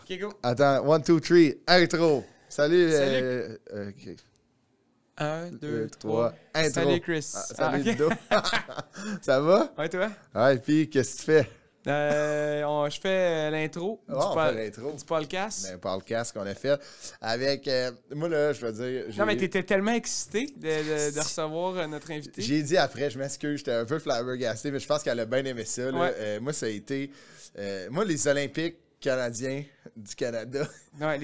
OK, go. Attends, 1, 2, 3, intro. Salut. Salut. OK. 1, 2, 3, 3. intro. Salut, Chris. Salut, OK. Ludo. Ça va? Ouais, toi? Ouais, puis qu'est-ce que tu fais? Je fais l'intro On fait l'intro. du podcast. Un podcast qu'on a fait avec... moi, là, je veux dire... Non, mais t'étais tellement excité de recevoir notre invité. J'ai dit après, je m'excuse, j'étais un peu flabbergasté, mais je pense qu'elle a bien aimé ça. Là. Ouais. Moi, ça a été... moi, les Olympiques canadiens du Canada Ouais,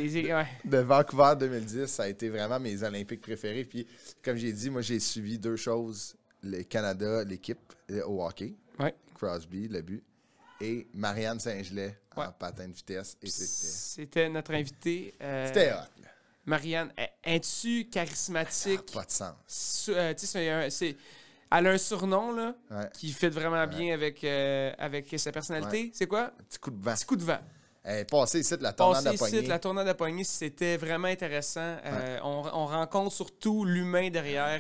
de Vancouver 2010, ça a été vraiment mes Olympiques préférés. Puis, comme j'ai dit, moi, j'ai suivi deux choses. Le Canada, l'équipe au hockey. Ouais. Crosby, le but. Et Marianne Saint-Gelais en Ouais. patin de vitesse. Et C'était notre invité. c'était hot. Là. Marianne, es-tu charismatique? Pas de sens. Tu sais, elle a un surnom là, Ouais. qui fit vraiment bien avec sa personnalité. Ouais. C'est quoi? Petit coup de vent. Petit coup de vent. Passé ici de la tornade Passer à poignée. ici, la tournade à poignée, c'était vraiment intéressant. On rencontre surtout l'humain derrière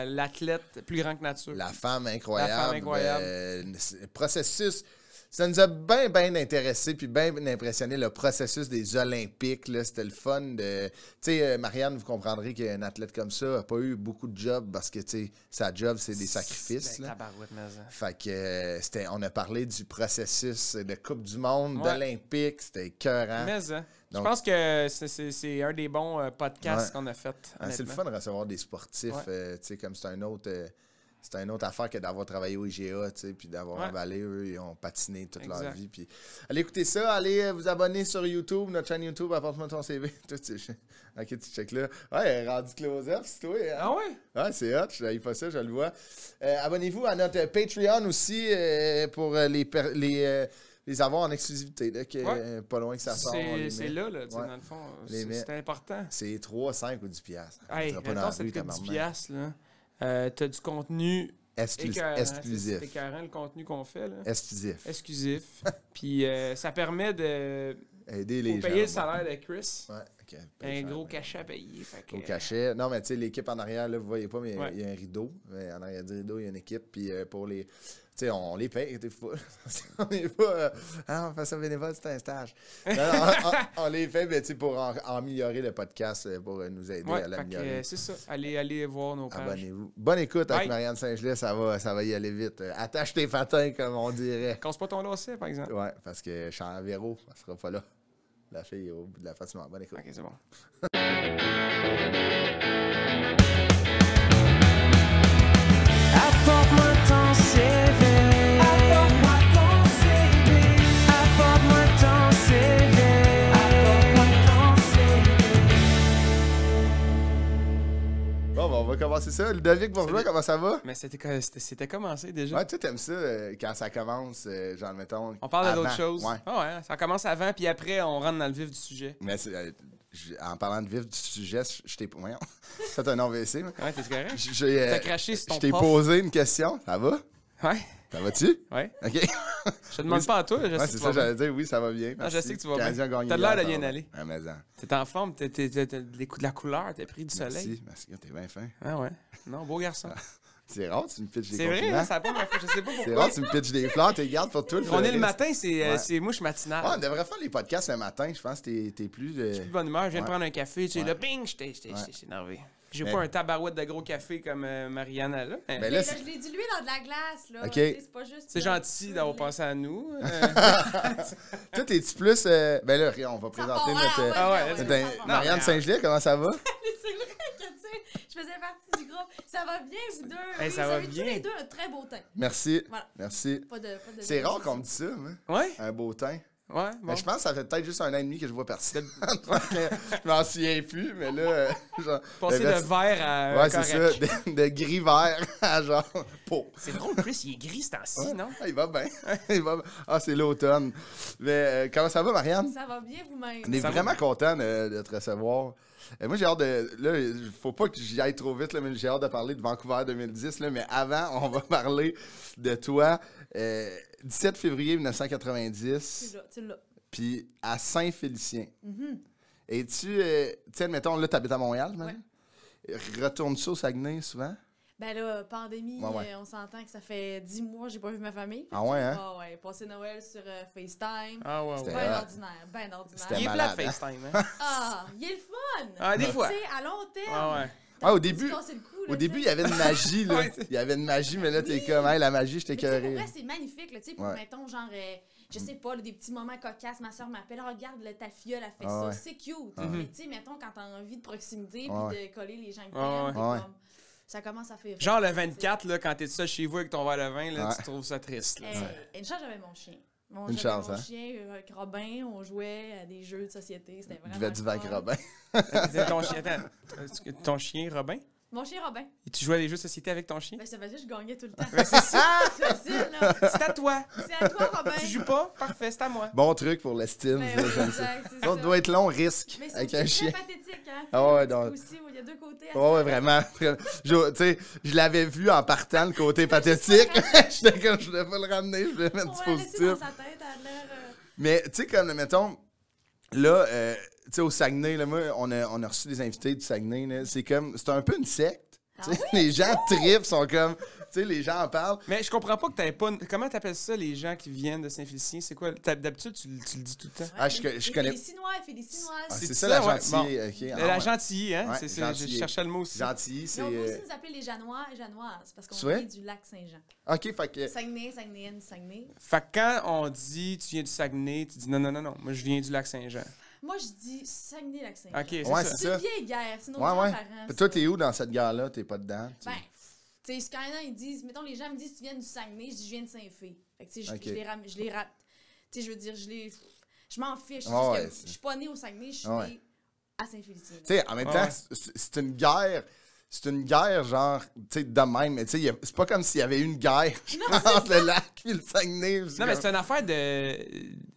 l'athlète plus grand que nature. La femme incroyable. La femme incroyable. Le processus, ça nous a bien intéressé puis bien impressionné le processus des Olympiques. Là. C'était le fun de... Tu sais, Marianne, vous comprendrez qu'un athlète comme ça n'a pas eu beaucoup de jobs parce que, tu sais, sa job, c'est des sacrifices. Ben, Là. tabarouette, mais ça. Fait que on a parlé du processus de Coupe du Monde, Ouais. d'Olympiques. C'était écœurant. Mais ça. Je Donc- pense que c'est un des bons podcasts Ouais. qu'on a fait. Ah, c'est le fun de recevoir des sportifs. Ouais. Tu sais, comme c'est un autre... c'est une autre affaire que d'avoir travaillé au IGA, tu sais, puis d'avoir Ouais. avalé. Eux, ils ont patiné toute leur Exact. vie. Puis allez écouter ça, allez vous abonner sur YouTube, notre chaîne YouTube, apporte-moi ton CV. Toi, ok, tu check là. Ouais, elle est rendu close-up, c'est toi. Hein? Ah ouais? Ouais, c'est hot, je n'avais pas ça, je le vois. Abonnez-vous à notre Patreon aussi pour les avoir en exclusivité, là, pas loin que ça sort. on les C'est met. là, tu sais, Ouais. dans le fond. Les met. C'est important. C'est 3, 5 ou 10 piastres. Hey, pas dans attends, la ça rue, te coûte 10 tabarnak. piastres, là. T'as du contenu écœurant, Exclusif. C'est écœurant, le contenu qu'on fait, là. Exclusif. Exclusif. Puis ça permet de Aider les gens. payer le salaire de Chris. Ouais, ok. Un gros cachet à payer. Fait que, Au cachet. Non, mais tu sais, l'équipe en arrière, là, vous voyez pas, mais Ouais. il y a un rideau. En arrière du rideau, il y a une équipe. Puis pour les. Tu sais, on les paye, t'es fou. On n'est pas. On fait ça bénévole, c'est un stage. Non, on les paye, mais tu sais, pour améliorer le podcast, pour nous aider ouais, à fait l'améliorer. que c'est ça. Allez voir nos pages. Abonnez-vous. Bonne écoute avec Bye. Marianne Saint-Gelais, ça va y aller vite. Attache tes patins, comme on dirait. Casse pas ton lacet, par exemple. Ouais, parce que Charles Véro, elle sera pas là. La fille est au bout de la face. Bonne écoute. Ok, c'est bon. Apporte-moi ton CV. Apporte-moi ton CV. Apporte-moi ton CV. Apporte-moi ton CV. Bon, on va commencer ça. Ludovic Bourgeois, Salut. comment ça va? Mais c'était commencé déjà. Ouais, tu t'aimes ça quand ça commence, genre, mettons. On parle d'autres avant. choses. Ouais. Ah ouais, ça commence avant, puis après, on rentre dans le vif du sujet. Mais en parlant de vif du sujet, je t'ai. Voyons. C'est un AVC. moi. Ouais, t'es correct? T'as craché sur ton Je t'ai prof. posé une question. Ça va? Ouais, Ça va-tu? ouais. OK. Je te demande pas à toi, je Ouais, sais c'est que tu ça, vas bien. j'allais dire. Oui, ça va bien. Non, je merci. sais que tu vas Canadien bien. a gagné T'as l'air hier, de bien ça va aller. Ah, mais non. T'es en forme, t'as de la couleur, t'as pris du soleil. Merci, t'es bien fin. Ah ouais. Non, beau garçon. C'est rare, tu me pitches des C'est vrai, compliments. hein, ça a pas ma faute, je sais pas C'est pourquoi. rare, tu me pitches des fleurs, t'es gardes pour tout le On est le fleuriste. matin, Ouais. c'est moi, je suis matinal. Ouais, on devrait faire les podcasts le matin. Je pense que t'es plus. Je suis de bonne humeur, je viens de Ouais. prendre un café, tu sais, Ouais. là, bing, j'étais énervé. J'ai Mais- pas un tabarouette de gros café comme Marianne a là. mais Ben Là, là, je l'ai dilué dans de la glace, là. OK. Tu sais, c'est pas juste. c'est gentil d'avoir pensé à nous. toi, t'es-tu plus. Ben là, on va présenter notre. Ah ouais, notre- Marianne Saint-Gelais, comment ça va? C'est vrai que, tu sais, je faisais partie du groupe. Ça va bien, vous deux. Hey, Oui, ça vous va avez tous bien. les deux un très beau teint. Merci. Voilà. Merci. Pas de C'est rare qu'on me dise ça, hein, Ouais, un beau teint. ouais, bon. Mais je pense que ça fait peut-être juste 1 an et demi que je vois personne. Je m'en souviens plus, mais là. Genre, Passer ben, de vert à Ouais, c'est correct. ça. De gris-vert à genre. Peau. C'est drôle, plus il est gris ce temps-ci, non? Ah, il va bien. Il va bien. Ah, c'est l'automne. Mais comment ça va, Marianne? Ça va bien vous-même. On est Ça va. vraiment content de te recevoir. Moi, j'ai hâte de. Là, il faut pas que j'y aille trop vite, là, mais j'ai hâte de parler de Vancouver 2010. Là, mais avant, on va parler de toi. 17 février 1990, Tu l'as. puis à Saint-Félicien. Et tu sais, admettons, là, tu habites à Montréal, maintenant? Retournes-tu au Saguenay souvent? Ben là, pandémie, Ouais. on s'entend que ça fait 10 mois que j'ai pas vu ma famille. Ah ouais, hein? Ah ouais, passer Noël sur FaceTime. Ah ouais, C'était- ouais. Ben ordinaire, ben ordinaire. C'était Il est malade, plat hein? FaceTime, hein? Ah, il est le fun! Ah, des fois. Tu sais, à long terme. Ah ouais. Ouais, au Tu début, casses le cou, là, au début, il tu y avait une magie, là. Ouais. Il y avait une magie, mais là, t'es Oui. comme, hey, la magie, je t'ai Mais tu sais, pour écœuré. vrai, c'est magnifique, là, tu sais, pour, Ouais. mettons, genre, je sais pas, là, des petits moments cocasses, ma soeur m'appelle, oh, regarde, là, ta filleule a fait Ah ça, ouais. c'est cute. Ah Mais tu sais, mettons, quand t'as envie de proximité, Ah puis de coller les gens que Ah t'aimes, t'es ouais. comme, ça commence à faire... Genre le 24, là, quand t'es seul chez vous avec ton verre de vin, là, Ouais. tu trouves ça triste. Là, Une chance, j'avais mon chien. Une chance, mon hein? chien, avec Robin, on jouait à des jeux de société, c'était Tu vraiment buvais du vin avec fun. Robin. ton chien, attends, ton chien, Robin? Mon chien Robin. Et tu jouais à des jeux de société avec ton chien? Ben, ça faisait, je gagnais tout le temps. Ben, c'est ça! C'est facile, là. C'est à toi! C'est à toi, Robin. Tu joues pas? Parfait, c'est à moi. Bon truc pour l'estime, Ben ça, oui, j'aime ça. exact, c'est Ça ça. doit être long, risque, Mais c'est avec aussi un très chien. pathétique, hein. Ah ouais, donc- Aussi, il y a deux côtés à Ouais, ça. ouais, vraiment. Tu sais, je l'avais vu en partant, le côté pathétique. J'étais comme, je voulais pas le ramener, je voulais mettre On du va la laisser dans positif. sa tête, elle a l'air... Mais, tu sais, comme, mettons, là, tu sais, au Saguenay, là, moi, on a reçu des invités du Saguenay, là. C'est comme, c'est un peu une secte. Ah Tu sais, les gens trippent, sont comme, tu sais, les gens en parlent. Mais je comprends pas que t'avais pas. Comment t'appelles ça, les gens qui viennent de Saint-Félicien? C'est quoi? D'habitude, tu le dis tout le temps. Ah, je connais- Il fait des Sinois. Ah, C'est c'est ça, ça, la ouais, gentille. bon. OK. La gentilly, hein? Ouais, c'est ça, je gentilly. cherchais le mot aussi. Gentilly, c'est... Mais on peut aussi nous appeler les Janois et Janoises, parce qu'on C'est vrai? vient du lac Saint-Jean. OK, fait que... Saguenay, Saguenayenne, Saguenay. Fait que quand on dit tu viens du Saguenay, tu dis non, non, non, non, moi je viens du lac Saint-Jean. Moi, je dis Saguenay-Lac Saint-Jean. Ok, c'est Ouais, ça. c'est C'est ça. une vieille guerre, c'est nos Ouais, ouais. grands-parents. Puis toi, ça. t'es où dans cette guerre-là? T'es pas dedans? Ben, tu sais, quand ils disent, mettons, les gens me disent, tu viens du Saguenay, je dis, je viens de Saint-Fé. Fait que, tu sais, Ok. je les rate. Tu sais, je veux dire, je m'en fiche. Ouais, ouais, Je suis pas née au Saguenay, je suis Ouais. née à Saint-Félicien. Tu sais, en même Ah temps, ouais. c'est une guerre. C'est une guerre, genre, tu sais, de même. Mais tu sais, c'est pas comme s'il y avait eu une guerre entre le lac et le Saguenay. Non, mais c'est une affaire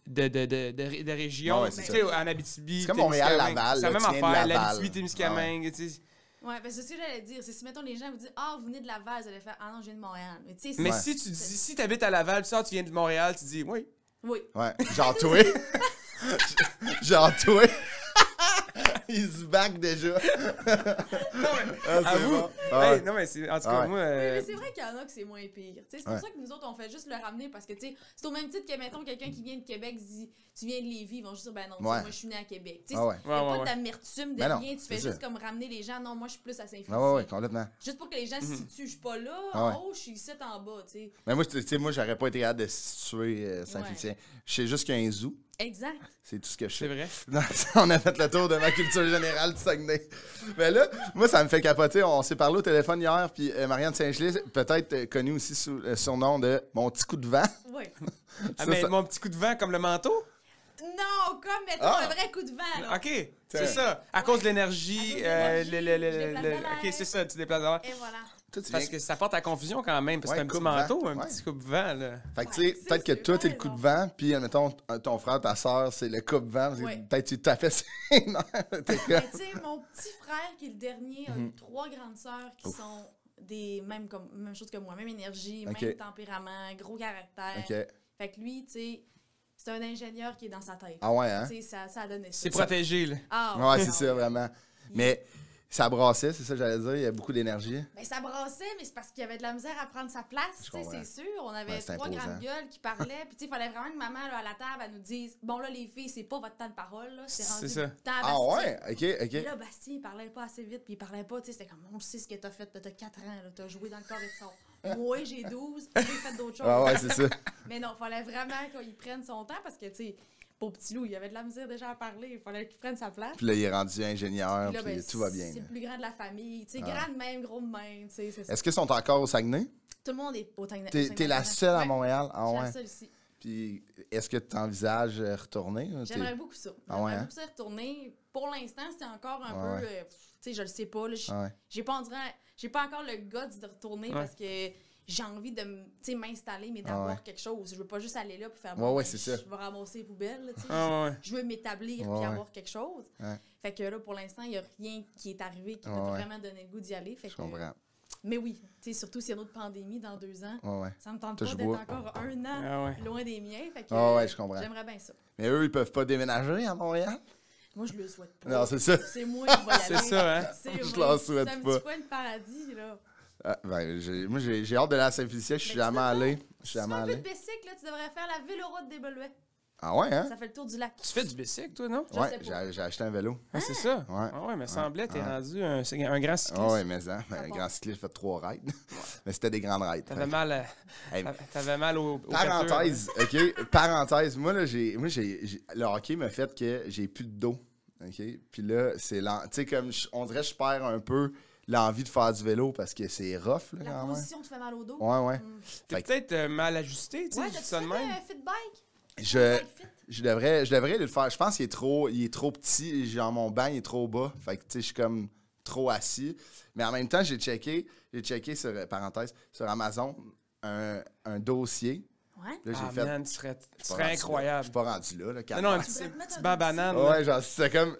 de région. Ouais, ouais, tu c'est sais, en Abitibi. C'est comme Montréal-Laval, C'est la là, même tu viens de affaire. Laval. L'Abitibi-Témiscamingue, tu sais. Ouais, ben c'est ce que j'allais dire. C'est si, mettons, les gens vous disent, ah, vous venez de Laval, vous allez faire, ah non, je viens de Montréal. Mais tu sais, Mais Ouais. si tu dis, si t'habites à Laval, puis ça, tu viens de Montréal, tu dis oui. oui. Ouais, genre toi. Genre toi. Il se back déjà. Ah, c'est Avoue. bon. Ah ouais. Hey, non, mais c'est, en tout Ah cas, ouais. moi. Mais c'est vrai qu'il y en a que c'est moins pire. Tu sais, c'est Ouais. pour ça que nous autres, on fait juste le ramener parce que, tu sais, c'est au même titre que, mettons, quelqu'un qui vient de Québec dit, tu viens de Lévis, ils vont juste dire, ben non, tu sais, Ouais. moi, je suis né à Québec. Tu sais, Ah ouais. il n'y a Ouais, pas ouais, d'amertume de Ben non, rien. Tu fais c'est juste ça. comme ramener les gens. Non, moi, je suis plus à Saint-Félicien. Ah ouais, ouais, complètement. Juste pour que les gens se situent. Je suis pas là, Ah ouais. en haut, je suis ici en bas, tu sais. Mais moi, tu sais, moi, j'aurais pas été capable de situer Saint-Félicien. Je sais juste qu'il y a un zoo. Exact. C'est tout ce que je C'est sais. vrai. Non, on a fait le tour de ma culture générale du Saguenay. Mais là, moi, ça me fait capoter. On s'est parlé au téléphone hier, puis Marianne Saint-Gelais, peut-être connue aussi sous le surnom de Mon petit coup de vent. Oui. Ah, Ça, mais ça- mon petit coup de vent comme le manteau? Non, comme, mettons, Ah. un vrai coup de vent, là. OK, c'est Tiens. ça. À cause de l'énergie. À cause de l'énergie, je déplace de l'air. OK, c'est ça, tu déplaces de l'air. Et voilà. Toi, tu Parce viens- que ça porte à confusion quand même, parce que Ouais, c'est un petit coupe-vent. manteau, un Ouais. petit coupe-vent, là. Fait que, tu sais, Ouais, peut-être que c'est toi, t'es le vrai, coup de non. vent, puis, admettons, ton frère, ta soeur, c'est le coupe-vent. parce que Ouais. Peut-être tu tapais ses nerfs. T'es Mais comme- tu sais, mon petit frère, qui est le dernier, a eu 3 grandes sœurs qui sont des même chose que moi, même énergie, Ok. même tempérament, gros caractère. OK. Fait que lui, tu sais, c'est un ingénieur qui est dans sa tête. Ah ouais, hein? Tu sais, ça a donné ça. C'est protégé, là. Ah, Ouais, c'est ah ça, vraiment. Mais ça brassait, c'est ça que j'allais dire. Il y a beaucoup d'énergie. Ben, ça brassait, mais c'est parce qu'il y avait de la misère à prendre sa place, tu sais, comprends. c'est sûr. On avait Ouais, c'est 3 imposant. grandes gueules qui parlaient, puis tu sais, il fallait vraiment que maman, là, à la table, elle nous dise, bon, là, les filles, c'est pas votre temps de parole, là, c'est rendu ça. le temps à Ah Bastien. ouais? OK, Et OK. là, Bastien, il parlait pas assez vite, puis il parlait pas, tu sais, c'était comme, on sait ce que t'as fait, t'as 4 ans, là, t'as joué dans le corps et de son. Moi, j'ai 12, j'ai fait d'autres choses. Ah ouais, c'est ça. Mais non, fallait vraiment qu'il prenne son temps, parce que, tu sais, pour petit loup, il avait de la misère déjà à parler, il fallait qu'il prenne sa place. Puis là, il est rendu ingénieur, Puis là, puis ben, tout va bien. C'est là. le plus grand de la famille, tu sais, Ah. grand de même, gros de même, tu sais, c'est ça. Est-ce qu'ils sont encore au Saguenay? Tout le monde est au Saguenay. T'es la seule à Montréal? Ah Je suis ouais. la seule ici. Puis est-ce que tu envisages retourner? Ou t'es- J'aimerais beaucoup ça. Ah ouais, J'aimerais hein? beaucoup ça y retourner. Pour l'instant, c'est encore un Ouais, peu... tu sais, je le sais pas. Là, Ah ouais. j'ai pas, on dirait, j'ai pas encore le guts de retourner Ouais. parce que j'ai envie de tu sais, m'installer, mais Ah d'avoir ouais. quelque chose. Je veux pas juste aller là pour faire... Ouais, ouais, ben, c'est ça. Je vais ramasser les poubelles, là, tu sais. Ah ouais. Je veux m'établir Ouais, puis ouais. avoir quelque chose. Ouais. Fait que là, pour l'instant, il y a rien qui est arrivé qui Ouais, m'a ouais. vraiment donné le goût d'y aller. Fait Je que, comprends. mais oui, tu sais, surtout s'il y a une autre pandémie dans 2 ans, Ouais, ouais. ça me tente Touche pas d'être bois. encore 1 an Ah ouais. loin des miens. Fait que, Ah ouais, je comprends. j'aimerais bien ça. Mais eux, ils peuvent pas déménager à Montréal? Moi, je le souhaite pas. Non, c'est ça. C'est moi qui vais y aller. C'est ça, hein? C'est Je moi. leur souhaite C'est un pas. petit coin de paradis, là. Moi, j'ai hâte de aller à Saint-Félicien. Je suis jamais allé. Je suis Si tu fais jamais un peu allé. de bicycle, là, tu devrais faire la véloroute des Belouets. Ah ouais, hein? Ça fait le tour du lac. Tu fais du bicycle, toi, non? Je Ouais, sais pas. j'ai acheté un vélo. Ah, c'est ça? Ouais. Ah ouais, mais semblait, t'es Ouais. rendu un grand cycliste. Ah ouais, mais un grand cycliste, j'ai fait 3 rides. Mais c'était des grandes rides. T'avais mal, Hey, t'avais mal au parenthèse, OK? Parenthèse, moi, là, le hockey m'a fait que j'ai plus de dos. OK? Puis là, c'est lent. Tu sais, comme, on dirait que je perds un peu l'envie de faire du vélo parce que c'est rough, là, La quand même. position te fait mal au dos. Ouais, ouais. T'es Fait que peut-être mal ajusté, tu sais, Ouais, je dis t'as-tu ça fait de même. un fit bike? je, Bike fit? je devrais le faire. Je pense qu'il est trop petit. Genre, mon banc, il est trop bas. Fait que, tu sais, je suis comme trop assis. Mais en même temps, j'ai checké sur, parenthèse, sur Amazon, un dossier. Ouais. Là, j'ai Ah fait... man, tu serais Je suis pas rendu là. Je incroyable. suis pas rendu là. Non, non, un quatre petit, Tu pourrais te mettre petit un banc dossier. banane. ans. là. Ouais, genre, c'était comme...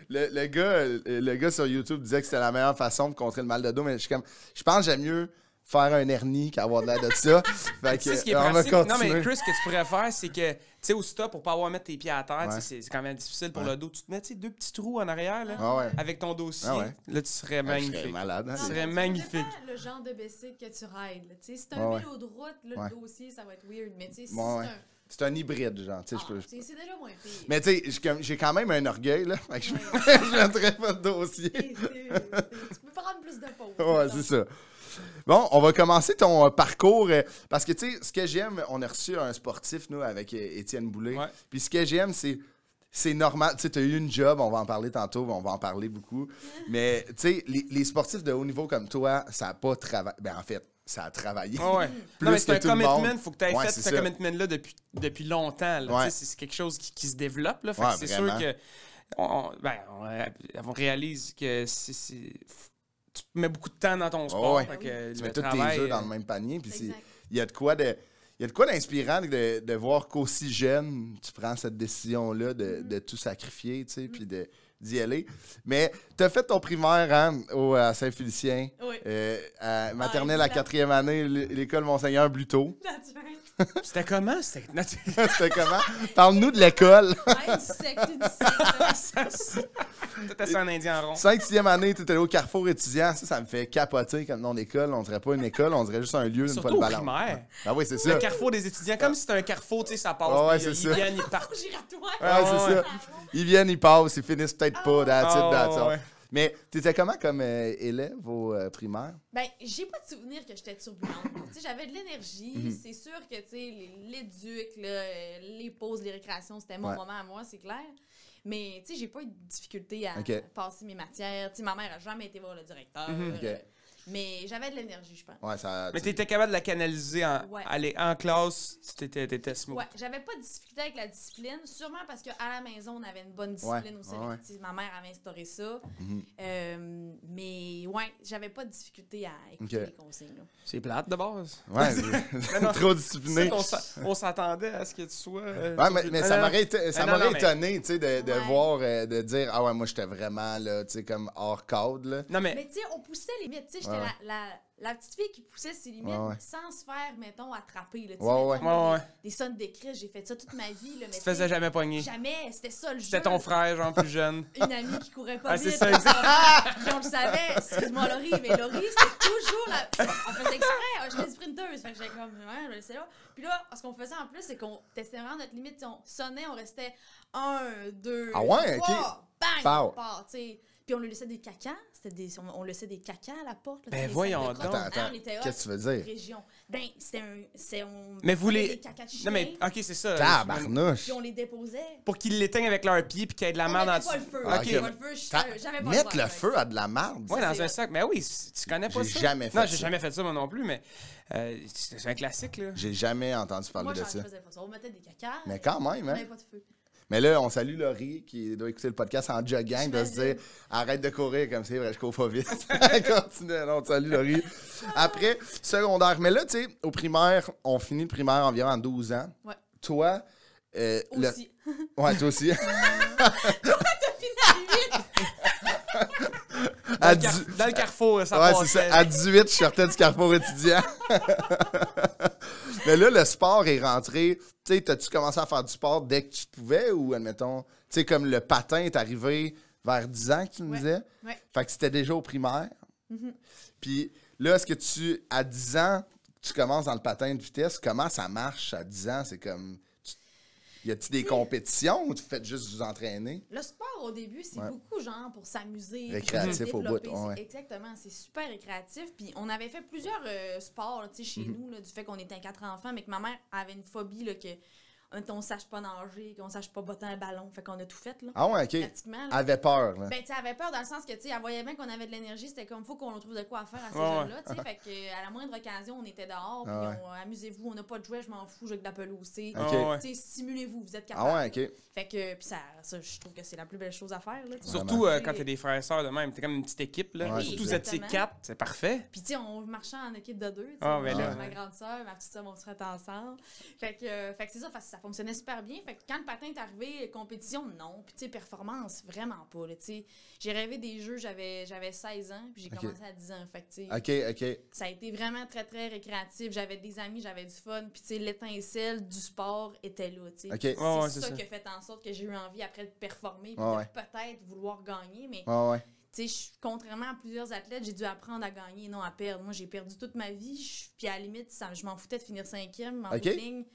Le gars sur YouTube disait que c'était la meilleure façon de contrer le mal de dos, mais je pense que j'aime mieux faire un hernie qu'avoir de l'air de ça. Fait Tu sais, ce qui est que, on va pratique. Non, continuer. mais Chris, ce que tu pourrais faire, c'est que, tu sais, au stop, pour pas avoir à mettre tes pieds à terre, Ouais. tu sais, c'est quand même difficile pour Ouais. le dos. Tu te mets, tu sais, 2 petits trous en arrière, là, Ah ouais. avec ton dossier. Ah ouais. Là, tu serais Je serais magnifique. malade. Hein? Non, serait mais magnifique. Ça dépend le genre de bicycle que tu rides. Là. Tu sais, si c'est un Ouais, ouais. vélo de route, là, Ouais. le dossier, ça va être weird. Mais tu sais, si Ouais, ouais. c'est un. C'est un hybride, genre. Tu sais, Ah, je peux... tu sais, c'est déjà moins pire. Mais tu sais, j'ai quand même un orgueil, là. Fait que je Ouais. je mettrais pas de dossier. Tu peux prendre plus de pauses. Ouais, c'est ça. Bon, on va commencer ton parcours. Parce que, tu sais, ce que j'aime, on a reçu un sportif, nous, avec Étienne Boulay. Ouais. Puis ce que j'aime, c'est normal. Tu sais, tu as eu une job, on va en parler tantôt, on va en parler beaucoup. Mais, tu sais, les sportifs de haut niveau comme toi, ça n'a pas travaillé. Ben, en fait, ça a travaillé. Ah ouais. Plus Non, mais c'est que un tout le monde. commitment. Faut que tu aies Ouais, fait c'est ce ça. commitment-là depuis longtemps. là. Ouais. Tu sais, c'est quelque chose qui se développe. Là. Fait Ouais, que c'est vraiment. sûr que on réalise que tu mets beaucoup de temps dans ton sport. ouais. Fait que Tu le mets tous travail, tes œufs dans le même panier. Puis Exact. il y a de quoi d'inspirant de voir qu'aussi jeune, tu prends cette décision-là de tout sacrifier, tu sais, puis d'y aller. Mais tu as fait ton primaire à Saint-Félicien, Oui. à maternelle à évidemment. 4e année, l'école Monseigneur Bluteau. That's right. C'était comment? C'était comment? Parle-nous de l'école. Ouais, une secte. T'étais sur un indien en rond. 5e année, tu étais au Carrefour étudiant. Ça me fait capoter comme nom d'école. On dirait pas une école, on dirait juste un lieu, une Surtout au polyvalente. primaire. Ah oui, c'est ça. Le carrefour des étudiants, comme si c'était un carrefour, tu sais, ça passe. Ouais, puis, c'est ils ça. viennent, ils partent. Giratoire. Ouais, c'est ça. Ils viennent, ils passent, ils finissent peut-être pas, that's it, Ah, that's all. ouais. Mais t'étais comment comme élève au primaire? Ben, j'ai pas de souvenir que j'étais turbulente. Tu sais, j'avais de l'énergie. Mhm. C'est sûr que, tu sais, l'éduc, là, les pauses, les récréations, c'était mon Ouais. moment à moi, c'est clair. Mais, tu sais, j'ai pas eu de difficulté à Ok. passer mes matières. Tu sais, ma mère a jamais été voir le directeur. Mhm. Ok. Mais j'avais de l'énergie, je pense. Ouais, ça. Mais t'étais capable de la canaliser Ouais. en classe, t'étais smooth. Ouais, j'avais pas de difficulté avec la discipline, sûrement parce qu'à la maison, on avait une bonne discipline aussi. ouais. Tu sais, ma mère avait instauré ça. Mhm. Mais ouais, j'avais pas de difficulté à écouter Ok. les consignes. Là. C'est plate de base. Ouais, non. trop discipliné. On s'attendait à ce que tu sois. Ouais, mais ça m'aurait mais- étonné, tu sais, de Ouais. voir, de dire, ah ouais, moi, j'étais vraiment, là, tu sais, comme hors cadre, là. Non, Mais mais. tu sais, on poussait les limites. Tu sais, j'étais Ouais. la petite fille qui poussait ses limites Ouais, ouais. sans se faire, mettons, attraper. Là, Tu sais, Ouais, mettons, ouais. Des sonnes d'écrit, j'ai fait ça toute ma vie. Là, mais Tu te faisais jamais pogner. Jamais, c'était ça le jeu. C'était ton frère, genre plus jeune. Une amie qui courait pas Ah, vite. c'est ça, Puis on le savait. Excuse-moi, Laurie, mais Laurie, c'était toujours la. On faisait exprès. J'étais sprinteuse. Fait que j'étais comme, ouais, je vais laisser là. Puis là, ce qu'on faisait en plus, c'est qu'on testait vraiment notre limite. T'sais, on sonnait, on restait 1, 2. Ah ouais, ok. Bang! Pow. On part, tu sais. Puis on lui laissait des cacas. On laissait des cacas à la porte. Là, Ben tu sais, les voyons sacs de donc. crottes. Attends, On était qu'est-ce que tu veux dire? Région. Ben, on Mais vous prenait les. des cacas de chien, Non, mais. Ok, c'est ça. Tabarnouche! puis on les déposait. Pour qu'ils l'éteignent avec leurs pieds puis qu'il y ait de la On merde en mettait pas dessous. le feu. Ah, Ok. ok. Pas le feu, j'avais pas Mettre droit, le feu à de la marde? Ouais, dans c'est un hot. sac. Mais oui, tu connais pas J'ai ça. jamais fait Non, ça. j'ai jamais fait ça, moi non plus, mais c'est un classique, là. J'ai jamais entendu parler Moi, de j'en ça. faisais pas ça. On mettait des cacas. Mais quand même, On hein? n'avait pas de feu. Mais là, on salue Laurie qui doit écouter le podcast en jogging, doit se dire J'imagine. arrête de courir comme c'est vrai, je cours pas vite. Continue, non, on salue Laurie. Après, secondaire. Mais là, tu sais, au primaire, on finit le primaire environ à 12 ans. Ouais. Toi, Aussi. Ouais, toi aussi. Dans, À le dans le carrefour, ça Ouais, passait. c'est ça. À 18, je sortais du carrefour étudiant. Mais là, le sport est rentré. Tu sais, t'as-tu commencé à faire du sport dès que tu pouvais ou, admettons, tu sais, comme le patin est arrivé vers 10 ans que tu me Ouais. disais? Ouais. Fait que c'était déjà au primaire. Puis là, est-ce que à 10 ans, tu commences dans le patin de vitesse? Comment ça marche à 10 ans? C'est comme... Y a-t-il des compétitions ou tu fais juste vous entraîner? Le sport, au début, c'est Ouais. beaucoup genre pour s'amuser. Récréatif pour au bout, développer. ouais. Exactement, c'est super récréatif. Puis on avait fait plusieurs sports là, tu sais, chez nous, là, du fait qu'on était 4 enfants, mais que ma mère avait une phobie là, on sache pas nager, qu'on sache pas botter un ballon. Fait qu'on a tout fait, là. Ah ouais, OK. Pratiquement. Là. Elle avait peur, là. Ben, tu sais, elle avait peur dans le sens que, tu sais, elle voyait bien qu'on avait de l'énergie, c'était comme, faut qu'on trouve de quoi faire à ces Ouais, jeunes-là, tu sais. Fait que, à la moindre occasion, on était dehors, puis Ah ouais. amusez-vous, on n'a pas de jouets, je m'en fous, j'ai que de la pelouse, tu sais. Ok. Ouais. Tu sais, stimulez-vous, vous êtes capables. Ah ouais, OK. Fait que, puis ça, je trouve que c'est la plus belle chose à faire, là, tu sais. Surtout Vraiment. quand t'as des frères et sœurs de même. T'es comme une petite équipe, là. Ouais, Surtout c'est vous étiez exactement. 4, c'est parfait. Puis, tu sais, on marchait en équipe de 2. Tu sais, Ah, ben là, ma ouais. grande sœur, ma petite sœur, on serait ensemble. Fait que c'est ça, ça fonctionnait super bien. Fait que quand le patin est arrivé, compétition, non. Puis, tu sais, performance, vraiment pas. Là, tu sais. J'ai rêvé des jeux, j'avais 16 ans, puis j'ai Ok. commencé à 10 ans. Fait que, tu sais, OK. ça a été vraiment très, très récréatif. J'avais des amis, j'avais du fun. Puis, tu sais, l'étincelle du sport était là, tu sais. OK. C'est Ouais, ça, c'est ça. qui a fait en sorte que j'ai eu envie après de performer, puis Ouais, de ouais. peut-être vouloir gagner, mais Ouais. tu sais, contrairement à plusieurs athlètes, j'ai dû apprendre à gagner, non à perdre. Moi, j'ai perdu toute ma vie. Puis à la limite, je m'en foutais de finir 5e. En OK. bout de ligne,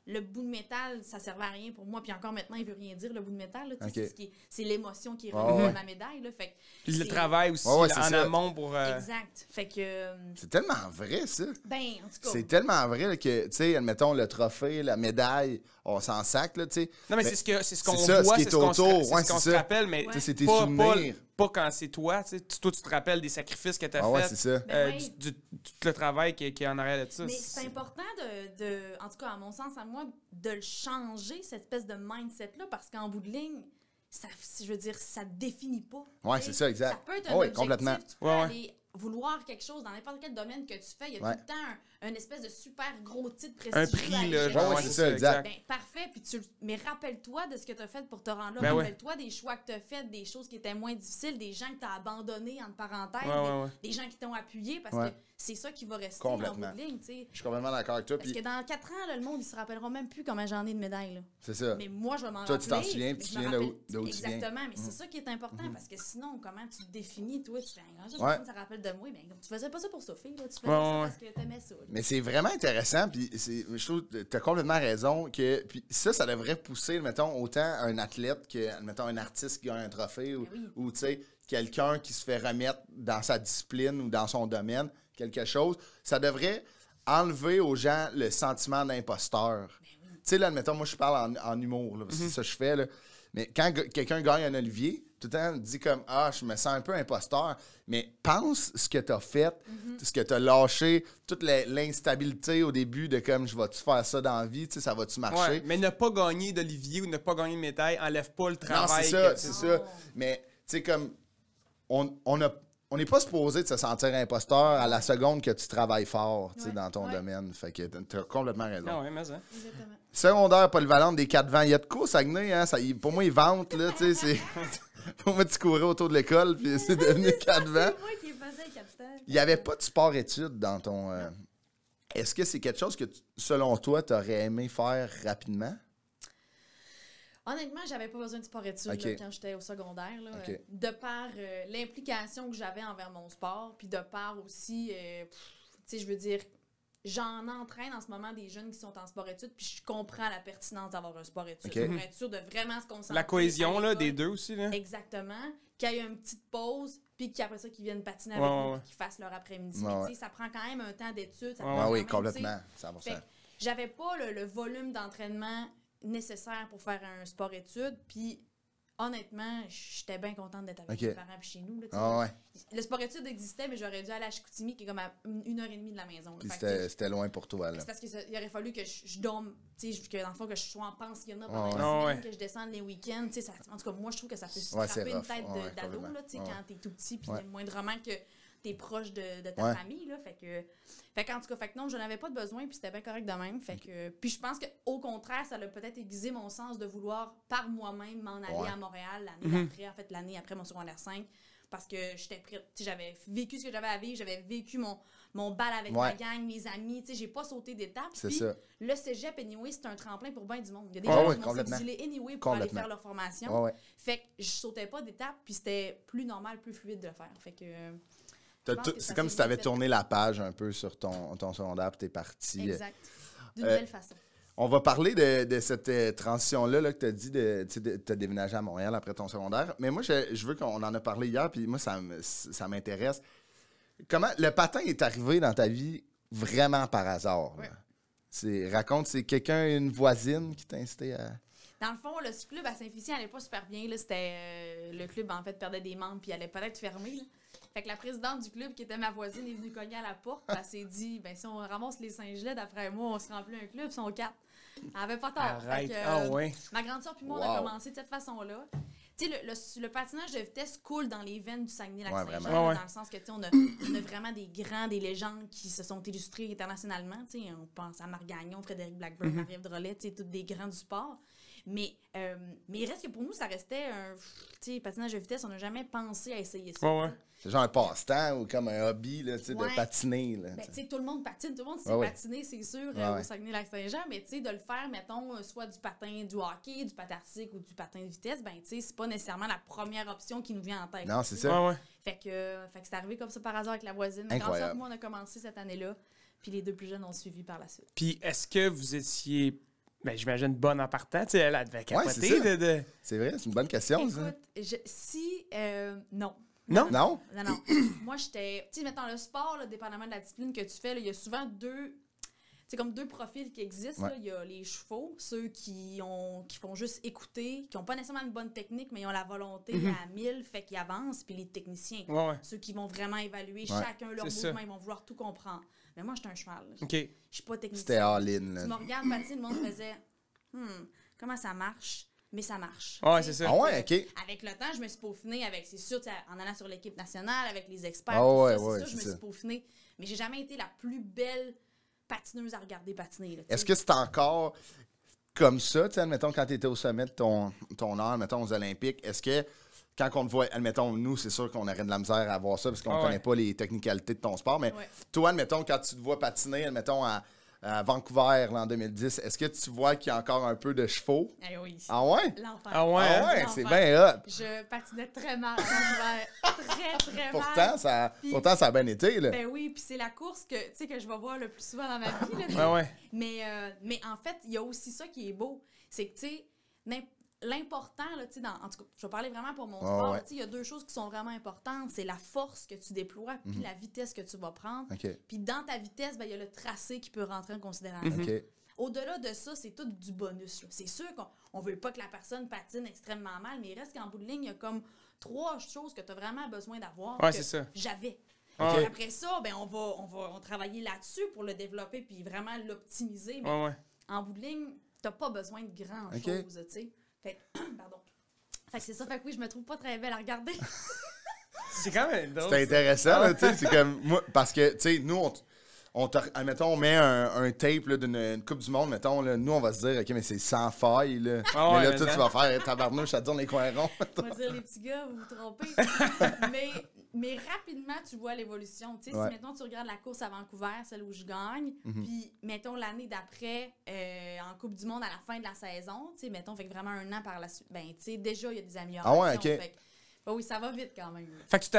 le bout de métal, ça servait à rien pour moi. Puis encore maintenant, il veut rien dire, le bout de métal. Là, tu sais, OK. c'est c'est l'émotion qui est Ouais, revenue ouais. de ma médaille. Là, fait que Puis le c'est- travail aussi, Ouais, ouais, là, c'est en ça. amont pour... Exact. Fait que, C'est tellement vrai, ça. ben, en tout cas. C'est tellement vrai là, que, tu sais, admettons, le trophée, la médaille, on s'en sac, là, tu sais. Non, mais Ben, c'est ce qu'on c'est ça, voit, ce qui c'est est ce qu'on se, autour. c'est Ouais, ce qu'on c'est se ça. rappelle, mais Ouais. Tu sais, c'est tes pas, souvenirs. pas quand c'est toi. Tu sais, toi, tu te rappelles des sacrifices que tu as Ah ouais, fait, c'est ça. Ben oui. tout le travail qui est en arrière de ça. Mais c'est important en tout cas, à mon sens, à moi, de le changer, cette espèce de mindset-là, parce qu'en bout de ligne, ça, je veux dire, ça te définit pas. Ouais, Tu sais, c'est ça, exact. Ça peut être Ah un oui, objectif, complètement. tu peux Ouais, ouais. aller vouloir quelque chose dans n'importe quel domaine que tu fais. Il y a Ouais. tout le temps un espèce de super gros titre Un prestigieux. à prix, aller là. chercher. genre, ouais, c'est ça, exact. Ben, parfait, puis mais rappelle-toi de ce que tu as fait pour te rendre là. Ben ouais. Rappelle-toi des choix que tu as faits, des choses qui étaient moins difficiles, des gens que tu as abandonnés, entre parenthèses, Ouais. des gens qui t'ont appuyé, parce Ouais. que c'est ça qui va rester en bout Complètement. de ligne, tu sais. Je suis complètement d'accord avec toi. Parce Puis, que dans 4 ans, là, le monde, il se rappellera même plus comment j'en ai de médailles. Là. c'est ça. Mais moi, je vais m'en Toi, rappeler. tu t'en souviens, puis mais tu je me viens rappelle- d'où tu viens. Exactement, mais c'est ça qui est important, parce que sinon, comment tu te définis, toi, tu fais « ça, Ouais. ça rappelle de moi. » Ben, tu faisais pas ça pour Sophie, là. Tu faisais Ouais, ça ouais. parce que t'aimais ça. là. Mais c'est vraiment intéressant, puis je trouve que tu as complètement raison. Puis ça devrait pousser, mettons, autant un athlète que, mettons, un artiste qui gagne un trophée ou, Ben oui. ou tu sais, quelqu'un qui se fait remettre dans sa discipline ou dans son domaine quelque chose. Ça devrait enlever aux gens le sentiment d'imposteur. Ben Tu sais, là, admettons, moi, je parle en humour, là, parce que c'est ça que je fais, là. Mais quand quelqu'un gagne un Olivier, tout le temps, dit comme « Ah, je me sens un peu imposteur. » Mais pense ce que tu as fait, ce que tu as lâché, toute l'instabilité au début de comme « Je vais-tu faire ça dans la vie? Tu sais, ça va-tu marcher? Ouais, mais ne pas gagner d'Olivier ou ne pas gagner de médaille enlève pas le Non, travail. c'est ça, que- c'est Non. ça. Mais, tu sais, comme, on n'est pas supposé de se sentir imposteur à la seconde que tu travailles fort, tu sais, Ouais, dans ton ouais. domaine. Fait que tu as complètement raison. Ah ouais, mais ça. Exactement. Secondaire polyvalente des 4 vents. Il y a de quoi au Saguenay, hein? Pour moi, ils vantent, là, tu sais, c'est... Pour moi, tu courais autour de l'école, puis c'est devenu 4 vents. C'est moi qui ai passé, capitaine. Il n'y avait pas de sport-études dans ton... Est-ce que c'est quelque chose que, selon toi, tu aurais aimé faire rapidement? Honnêtement, j'avais pas besoin de sport-études Ok. là, quand j'étais au secondaire. Là, Ok. de par l'implication que j'avais envers mon sport, puis de par aussi, tu sais, je veux dire, j'en entraîne en ce moment des jeunes qui sont en sport-études, puis je comprends la pertinence d'avoir un sport-études. Ok. Pour être sûr de vraiment se concentrer. La cohésion à là, l'école. des deux aussi. Là. Exactement. Qu'il y ait une petite pause, puis qu'après ça, qu'ils viennent patiner Ouais, avec ouais, nous, ouais. puis qu'ils fassent leur après-midi. Ouais, Mais ouais. tu sais, ça prend quand même un temps d'étude. ça Ouais, prend Ah quand oui, même, tu sais, complètement. 100%. fait que j'avais pas le volume d'entraînement nécessaire pour faire un sport-études, puis honnêtement, j'étais bien contente d'être avec Ok. mes parents puis chez nous. Là, tu sais. Ah ouais. Le sport-études existait, mais j'aurais dû aller à Chicoutimi, qui est comme à 1h30 de la maison. là. Puis Fait que, tu sais, c'était loin pour toi, là. c'est parce qu'il aurait fallu que je dorme, tu sais, que dans le fond, que je sois en pensionnat Ouais, pendant ouais. une Ah semaine, ouais. que je descende les week-ends. Tu sais, en tout cas, moi, je trouve que ça peut Ouais, frapper c'est une rough. tête Ouais, d'ado, complètement. là, tu sais, Ouais. quand t'es tout petit, puis Ouais. moindrement que t'es proche de ta Ouais. famille, là. Fait qu'en tout cas, fait que non, je n'avais pas de besoin, puis c'était bien correct de même. Fait que, puis je pense qu'au contraire, ça a peut-être aiguisé mon sens de vouloir par moi-même m'en aller Ouais. à Montréal l'année d'après, en fait, l'année après mon secondaire 5. Parce que j'étais prête, tu sais, j'avais vécu ce que j'avais à vivre, j'avais vécu mon bal avec Ouais. ma gang, mes amis, tu sais, j'ai pas sauté d'étape. C'est Puis ça. le cégep, anyway, c'est un tremplin pour bien du monde. Il y a des Ouais, gens ouais, qui vont complètement. s'exiler anyway pour aller Complètement. faire leur formation. Ouais, ouais. Fait que je sautais pas d'étape, puis c'était plus normal, plus fluide de le faire. Fait Je pense que ça C'est comme s'est si tu avais bien fait. tourné la page un peu sur ton secondaire puis t'es parti. Exact. D'une belle façon. On va parler de cette transition-là là, que tu as dit de t'as déménagé à Montréal après ton secondaire. Mais moi, je veux qu'on en a parlé hier, puis moi, ça m'intéresse. Comment le patin est arrivé dans ta vie vraiment par hasard? Là? Ouais. Raconte, c'est quelqu'un, une voisine qui t'a incité à... Dans le fond, le club à Saint-Félicien allait pas super bien. Là. C'était, le club, en fait, perdait des membres puis allait peut-être fermer. Là. Fait que la présidente du club, qui était ma voisine, est venue cogner à la porte. Elle s'est dit, ben si on ramasse les singes-là, d'après moi, on se remplit un club, ils sont 4. Elle avait pas tort. Arrête. Fait que, Ah ouais. ma grande soeur puis moi, on a commencé de cette façon-là. Tu sais, le patinage de vitesse coule dans les veines du Saguenay-Lac-Saint-Jean, Ouais, vraiment. dans le sens que, tu sais, on a vraiment des grands, des légendes qui se sont illustrés internationalement. Tu sais, on pense à Marc Gagnon, Frédéric Blackburn, Marie-Ève Drolet, tu sais, tous des grands du sport. Mais il reste que pour nous, ça restait un patinage de vitesse. On n'a jamais pensé à essayer ça. Ouais, ouais. C'est genre un passe-temps ou comme un hobby là, de Ouais. patiner. Là, Ben, tu sais, tout le monde patine, tout le monde sait Ouais, ouais. patiner, c'est sûr, Ouais. au Saguenay-Lac-Saint-Jean, mais tu sais, de le faire, mettons, soit du patin du hockey, du patin artistique ou du patin de vitesse, ben, tu sais, c'est pas nécessairement la première option qui nous vient en tête. Non, c'est ça. Ouais, ouais. Fait que c'est arrivé comme ça par hasard avec la voisine. Incroyable. Grâce à moi, on a commencé cette année-là, puis les 2 plus jeunes ont suivi par la suite. Puis est-ce que vous étiez, ben, j'imagine, bonne en partant? Tu sais, elle devait capoter c'est ça. de... C'est vrai, c'est une bonne question, ça. Écoute, non. Non? Non? Non. Moi, j'étais... Tu sais, mettons, le sport, là, dépendamment de la discipline que tu fais, là, il y a souvent c'est comme 2 profils qui existent. Ouais. Là. Il y a les chevaux, ceux qui font juste écouter, qui n'ont pas nécessairement une bonne technique, mais ils ont la volonté à 1000, fait qu'ils avancent. Puis les techniciens, Ouais, ouais. ceux qui vont vraiment évaluer chacun leur C'est mouvement, ça. ils vont vouloir tout comprendre. Mais moi, j'étais un cheval. Là. OK. Je suis pas technicien. C'était all-in. Tu me Là. regardes patiner, le monde faisait comment ça marche? Mais ça marche. Ouais, Tu sais, c'est ça. Ah ouais, OK. Avec le temps, je me suis peaufinée avec, c'est sûr, tu sais, en allant sur l'équipe nationale, avec les experts, Ah tout ouais, ça, ouais, c'est sûr, je me c'est suis peaufinée. Mais j'ai jamais été la plus belle patineuse à regarder patiner. Là, tu Est-ce sais. que c'est encore comme ça, tu sais, admettons, quand tu étais au sommet de ton art, admettons, aux Olympiques, est-ce que quand on te voit, admettons, nous, c'est sûr qu'on aurait de la misère à voir ça parce qu'on ne Ah connaît ouais. pas les technicalités de ton sport, mais Ouais. toi, admettons, quand tu te vois patiner, admettons, à Vancouver là, en 2010, est-ce que tu vois qu'il y a encore un peu de chevaux? Eh oui. Ah ouais? L'enfer. Ah ouais? Ah ouais, L'enfer. c'est bien hot. Je patinais très mal. Très, très Pourtant, mal. ça a bien été, là. Ben oui, puis c'est la course que je vais voir le plus souvent dans ma vie. Là, Ouais, ouais. Mais en fait, il y a aussi ça qui est beau. C'est que, tu sais, l'important, là, tu sais, en tout cas, je vais parler vraiment pour mon sport. ouais. Tu sais, il y a 2 choses qui sont vraiment importantes. C'est la force que tu déploies puis la vitesse que tu vas prendre. OK. Puis dans ta vitesse, ben, il y a le tracé qui peut rentrer en considération. OK. Au-delà de ça, c'est tout du bonus. Là. C'est sûr qu'on veut pas que la personne patine extrêmement mal, mais il reste qu'en bout de ligne, il y a comme 3 choses que tu as vraiment besoin d'avoir Ouais, que c'est ça. j'avais. Ok. Puis après ça, ben, on va travailler là-dessus pour le développer puis vraiment l'optimiser. Mais Ouais, ouais. en bout de ligne, t'as pas besoin de grand-chose, tu sais. Fait pardon. Fait que c'est ça, fait que oui, je me trouve pas très belle à regarder. C'est quand même drôle. C'est intéressant, là, tu sais, c'est comme moi, parce que, tu sais, nous, admettons, on met un tape là, d'une Coupe du Monde, mettons, là, nous, on va se dire, OK, mais c'est sans faille, là. Ah ouais, mais là, mais toi, ça. tu vas faire tabarnouche, ça tourne les coins ronds. On va dire, les petits gars, vous vous trompez. mais rapidement, tu vois l'évolution. Tu sais, Ouais. si, mettons, tu regardes la course à Vancouver, celle où je gagne, puis, mettons, l'année d'après, en Coupe du Monde, à la fin de la saison, tu sais, mettons, fait que vraiment 1 an par la suite, ben, tu sais, déjà, il y a des améliorations. Ah ouais, OK. Fait que, ben oui, ça va vite quand même. Fait que tu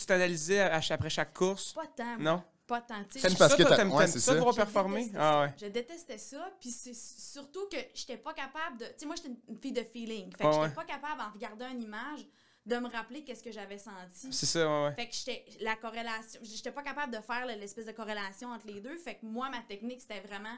t'analysais après chaque course? Pas tant. Non? Pas tant. Tu sais, T'aimes C'est parce ça, que toi? t'as- T'aimes ouais, t'aimes c'est ça ça. pouvoir Je performer? détestais Ah ça. ouais. Je détestais ça, puis c'est surtout que j'étais pas capable de... Tu sais, moi, j'étais une fille de feeling. Fait que Ouais, j'étais ouais. pas capable, en regardant une image, de me rappeler qu'est-ce que j'avais senti. C'est ça, ouais, ouais. Fait que j'étais pas capable de faire l'espèce de corrélation entre les deux. Fait que moi, ma technique, c'était vraiment...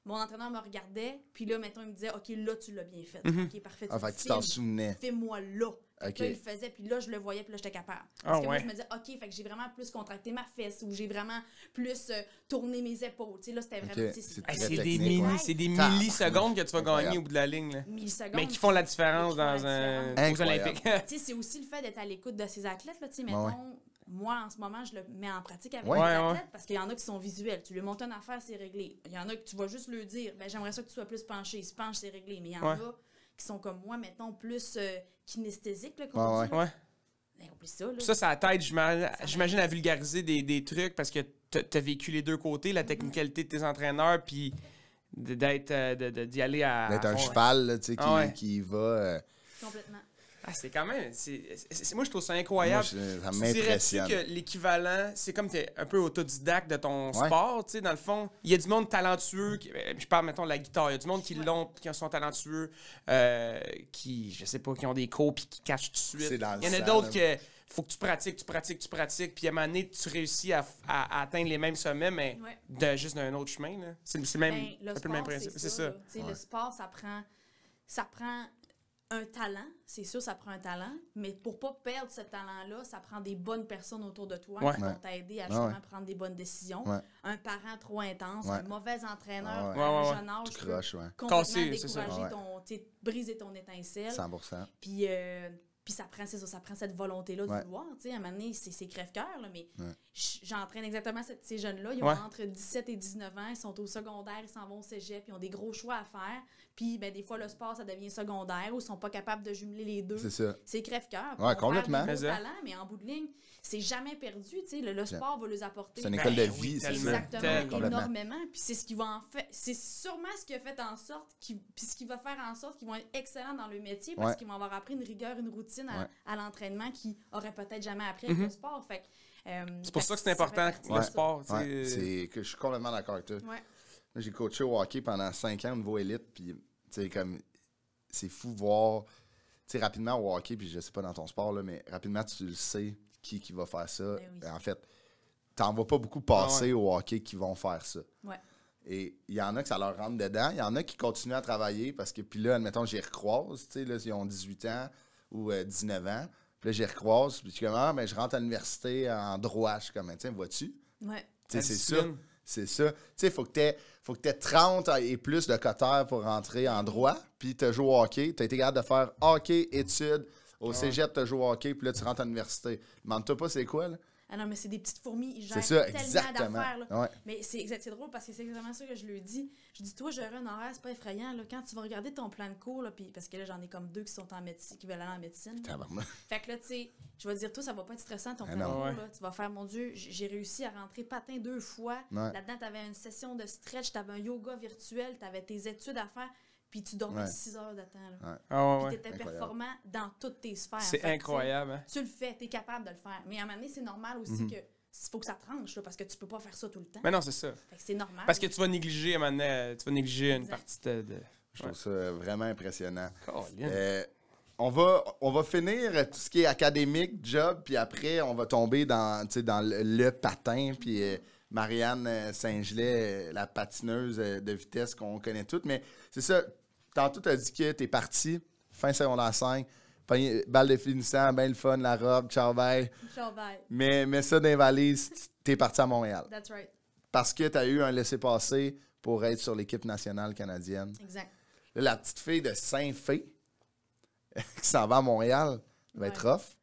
Mon entraîneur me regardait, puis là, mettons, il me disait, OK, là, tu l'as bien fait. OK, parfait. Ah, fait que tu t'en souvenais. Fais-moi là. Fait que OK. là, il le faisait, puis là, je le voyais, puis là, j'étais capable. Parce Ah, que moi, ouais. je me disais, OK, fait que j'ai vraiment plus contracté ma fesse, ou j'ai vraiment plus tourné mes épaules. Tu sais, là, c'était vraiment... OK. tu sais, C'est Hey, très c'est des, technique, ouais. c'est des Tabarnak. millisecondes que tu vas Incroyable. gagner au bout de la ligne. Là. millisecondes. Mais qui font la différence qui font la dans un... différence. aux Incroyable. Olympiques. Tu sais, c'est aussi le fait d'être à l'écoute de ces athlètes. Là, tu sais, Ouais, mettons, ouais. moi, en ce moment, je le mets en pratique avec Ouais. les Ouais, athlètes ouais. parce qu'il y en a qui sont visuels. Tu lui montes une affaire, c'est réglé. Il y en a que tu vas juste le dire. Ben, j'aimerais ça que tu sois plus penché. Il se penche, c'est réglé. Mais il y en Ouais. a qui sont comme moi, mettons, plus kinesthésiques, là, Ouais, qu'on dit. ouais. Ouais. Ben, oublie ça, là. Puis ça t'aide, j'imagine, à vulgariser des trucs parce que t'as vécu les 2 côtés, la technicalité de tes entraîneurs, puis d'y aller à... D'être un fond, cheval, là, tu sais, Ah ouais. qui va... Complètement. c'est quand même... moi, je trouve ça incroyable. Moi, ça Tu m'impressionne. dirais-tu que l'équivalent, c'est comme t'es un peu autodidacte de ton sport, tu sais, dans le fond, il y a du monde talentueux, je parle, mettons, de la guitare, il y a du monde qui sont talentueux, qui, je sais pas, qui ont des cours puis qui cachent tout de suite. C'est dans le Il y en a sang, d'autres là. que faut que tu pratiques, puis à un moment donné, tu réussis à atteindre les mêmes sommets, mais juste d'un autre chemin, là. C'est le même, Le un peu sport, le même principe. C'est ça. là. Tu sais, le sport, ça prend un talent, c'est sûr, ça prend un talent, mais pour pas perdre ce talent-là, ça prend des bonnes personnes autour de toi qui vont t'aider à justement prendre des bonnes décisions. Ouais. Un parent trop intense, un mauvais entraîneur Ouais. à un jeune âge Tu peut croches, complètement Casser, c'est ça. décourager tu sais, briser ton étincelle. 100%. Puis ça prend cette volonté-là de vouloir. Tu sais, à un moment donné, c'est crève-cœur, là, mais j'entraîne exactement ces jeunes-là. Ils ont entre 17 et 19 ans, ils sont au secondaire, ils s'en vont au cégep, ils ont des gros choix à faire. Puis ben, des fois, le sport, ça devient secondaire ou ils sont pas capables de jumeler les deux. C'est ça. C'est crève-cœur. Ouais, complètement. Ils ont des beaux talents, mais en bout de ligne, c'est jamais perdu. Tu sais, le sport va les apporter. C'est une école de vie, c'est ça. Exactement, énormément. Puis c'est ce qui va en fait, c'est sûrement ce qui a fait en sorte, puis ce qui va faire en sorte qu'ils vont être excellents dans le métier parce qu'ils vont avoir appris une rigueur, une routine à l'entraînement qu'ils auraient peut-être jamais appris avec le sport. Fait c'est pour ça que c'est important, le sport. C'est que je suis complètement d'accord avec toi. Moi, j'ai coaché au hockey pendant 5 ans au niveau élite, puis comme c'est fou voir, rapidement au hockey, puis je sais pas dans ton sport, là, mais rapidement tu le sais qui va faire ça. En fait, t'en vois pas beaucoup passer au hockey qui vont faire ça. Et il y en a que ça leur rentre dedans. Il y en a qui continuent à travailler parce que, puis là, admettons, j'y recroise, là, ils ont 18 ans ou 19 ans. Puis là, j'y recroise, puis je suis comme, mais je rentre à l'université en droit. Je suis comme, tiens, vois-tu? C'est ça. C'est ça. Tu sais, il faut que tu aies 30 et plus de cotères pour rentrer en droit, puis tu joues au hockey. Tu as été capable de faire hockey, études. Au cégep, tu joues au hockey, puis là, tu rentres à l'université. Demande-toi pas c'est quoi, là. Ah non, mais c'est des petites fourmis. Ils c'est gèrent ça, tellement exactement. d'affaires. Là. Ouais. Mais c'est drôle parce que c'est exactement ça que je lui dis. Je dis, toi, gérer un horaire, c'est pas effrayant. Là. Quand tu vas regarder ton plan de cours, là, parce que là, j'en ai comme 2 qui sont en médecine, qui veulent aller en médecine. Fait que là, tu sais, je vais te dire, toi, ça va pas être stressant ton plan de cours. Là. Tu vas faire, mon Dieu, j'ai réussi à rentrer patin 2 fois. Là-dedans, t'avais une session de stretch, t'avais un yoga virtuel, t'avais tes études à faire. Puis tu dormais 6 heures de temps. Là. Puis tu étais performant dans toutes tes sphères. C'est incroyable. Hein? Tu le fais, tu es capable de le faire. Mais à un moment donné, c'est normal aussi que il faut que ça tranche, là, parce que tu peux pas faire ça tout le temps. Mais non, c'est ça. Fait que c'est normal. Parce que tu vas négliger, à un moment donné, une partie de... Je trouve ça vraiment impressionnant. Colin. On va finir tout ce qui est académique, job, puis après, on va tomber dans le patin, puis Marianne Saint-Gelais, la patineuse de vitesse qu'on connaît toutes. Mais c'est ça, tantôt, tu as dit que tu es parti, fin secondaire 5, balle de finissant, bien le fun, la robe, ciao bye. Ciao bye. Mais ça, dans les valises, tu es parti à Montréal. That's right. Parce que tu as eu un laissez-passer pour être sur l'équipe nationale canadienne. Exact. Là, la petite fille de Saint-Fé qui s'en va à Montréal, va être rough.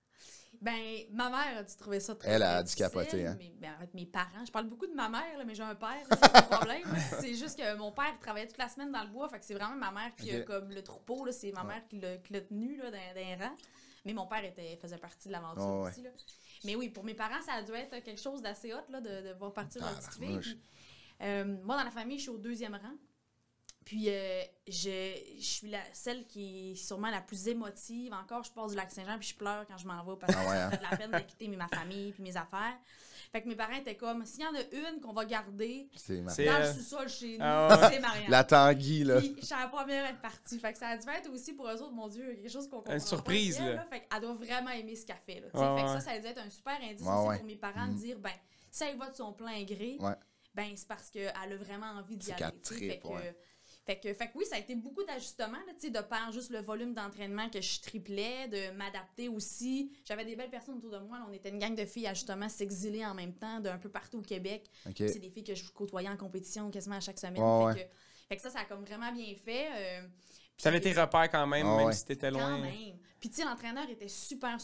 Ben, ma mère a dû trouver ça très Elle a dû difficile, capoter, hein? Mais avec mes parents, je parle beaucoup de ma mère, là, mais j'ai un père, c'est pas de problème. C'est juste que mon père travaillait toute la semaine dans le bois, fait que c'est vraiment ma mère qui a comme le troupeau, là, c'est ma mère qui l'a tenu là, dans les rangs. Mais mon père faisait partie de l'aventure aussi. Là. Mais oui, pour mes parents, ça a dû être quelque chose d'assez hot là, de voir partir leur petite fille. Puis, moi, dans la famille, je suis au 2e rang. Puis, je suis celle qui est sûrement la plus émotive. Encore, je pars du Lac-Saint-Jean puis je pleure quand je m'en vais parce que ça fait de la peine de quitter ma famille puis mes affaires. Fait que mes parents étaient comme, s'il y en a une qu'on va garder dans le sous-sol chez nous, c'est Marianne. La Tanguy, là. Puis, je suis la première à être partie. Fait que ça a dû être aussi pour eux autres, mon Dieu, quelque chose qu'on comprend. Une surprise, pas, là. Fait qu'elle doit vraiment aimer ce qu'elle fait, là. Fait que ça a dû être un super indice aussi pour mes parents de dire, ben, si elle va de son plein gré, ben, c'est parce qu'elle a vraiment envie d'y aller. Fait que oui, ça a été beaucoup d'ajustements, de par juste le volume d'entraînement que je triplais, de m'adapter aussi. J'avais des belles personnes autour de moi. Là, on était une gang de filles à justement s'exiler en même temps d'un peu partout au Québec. C'est des filles que je côtoyais en compétition quasiment à chaque semaine. Fait que ça a comme vraiment bien fait. Tu avais tes repères quand même, même si t'étais loin. Quand même. Puis tu sais, l'entraîneur était super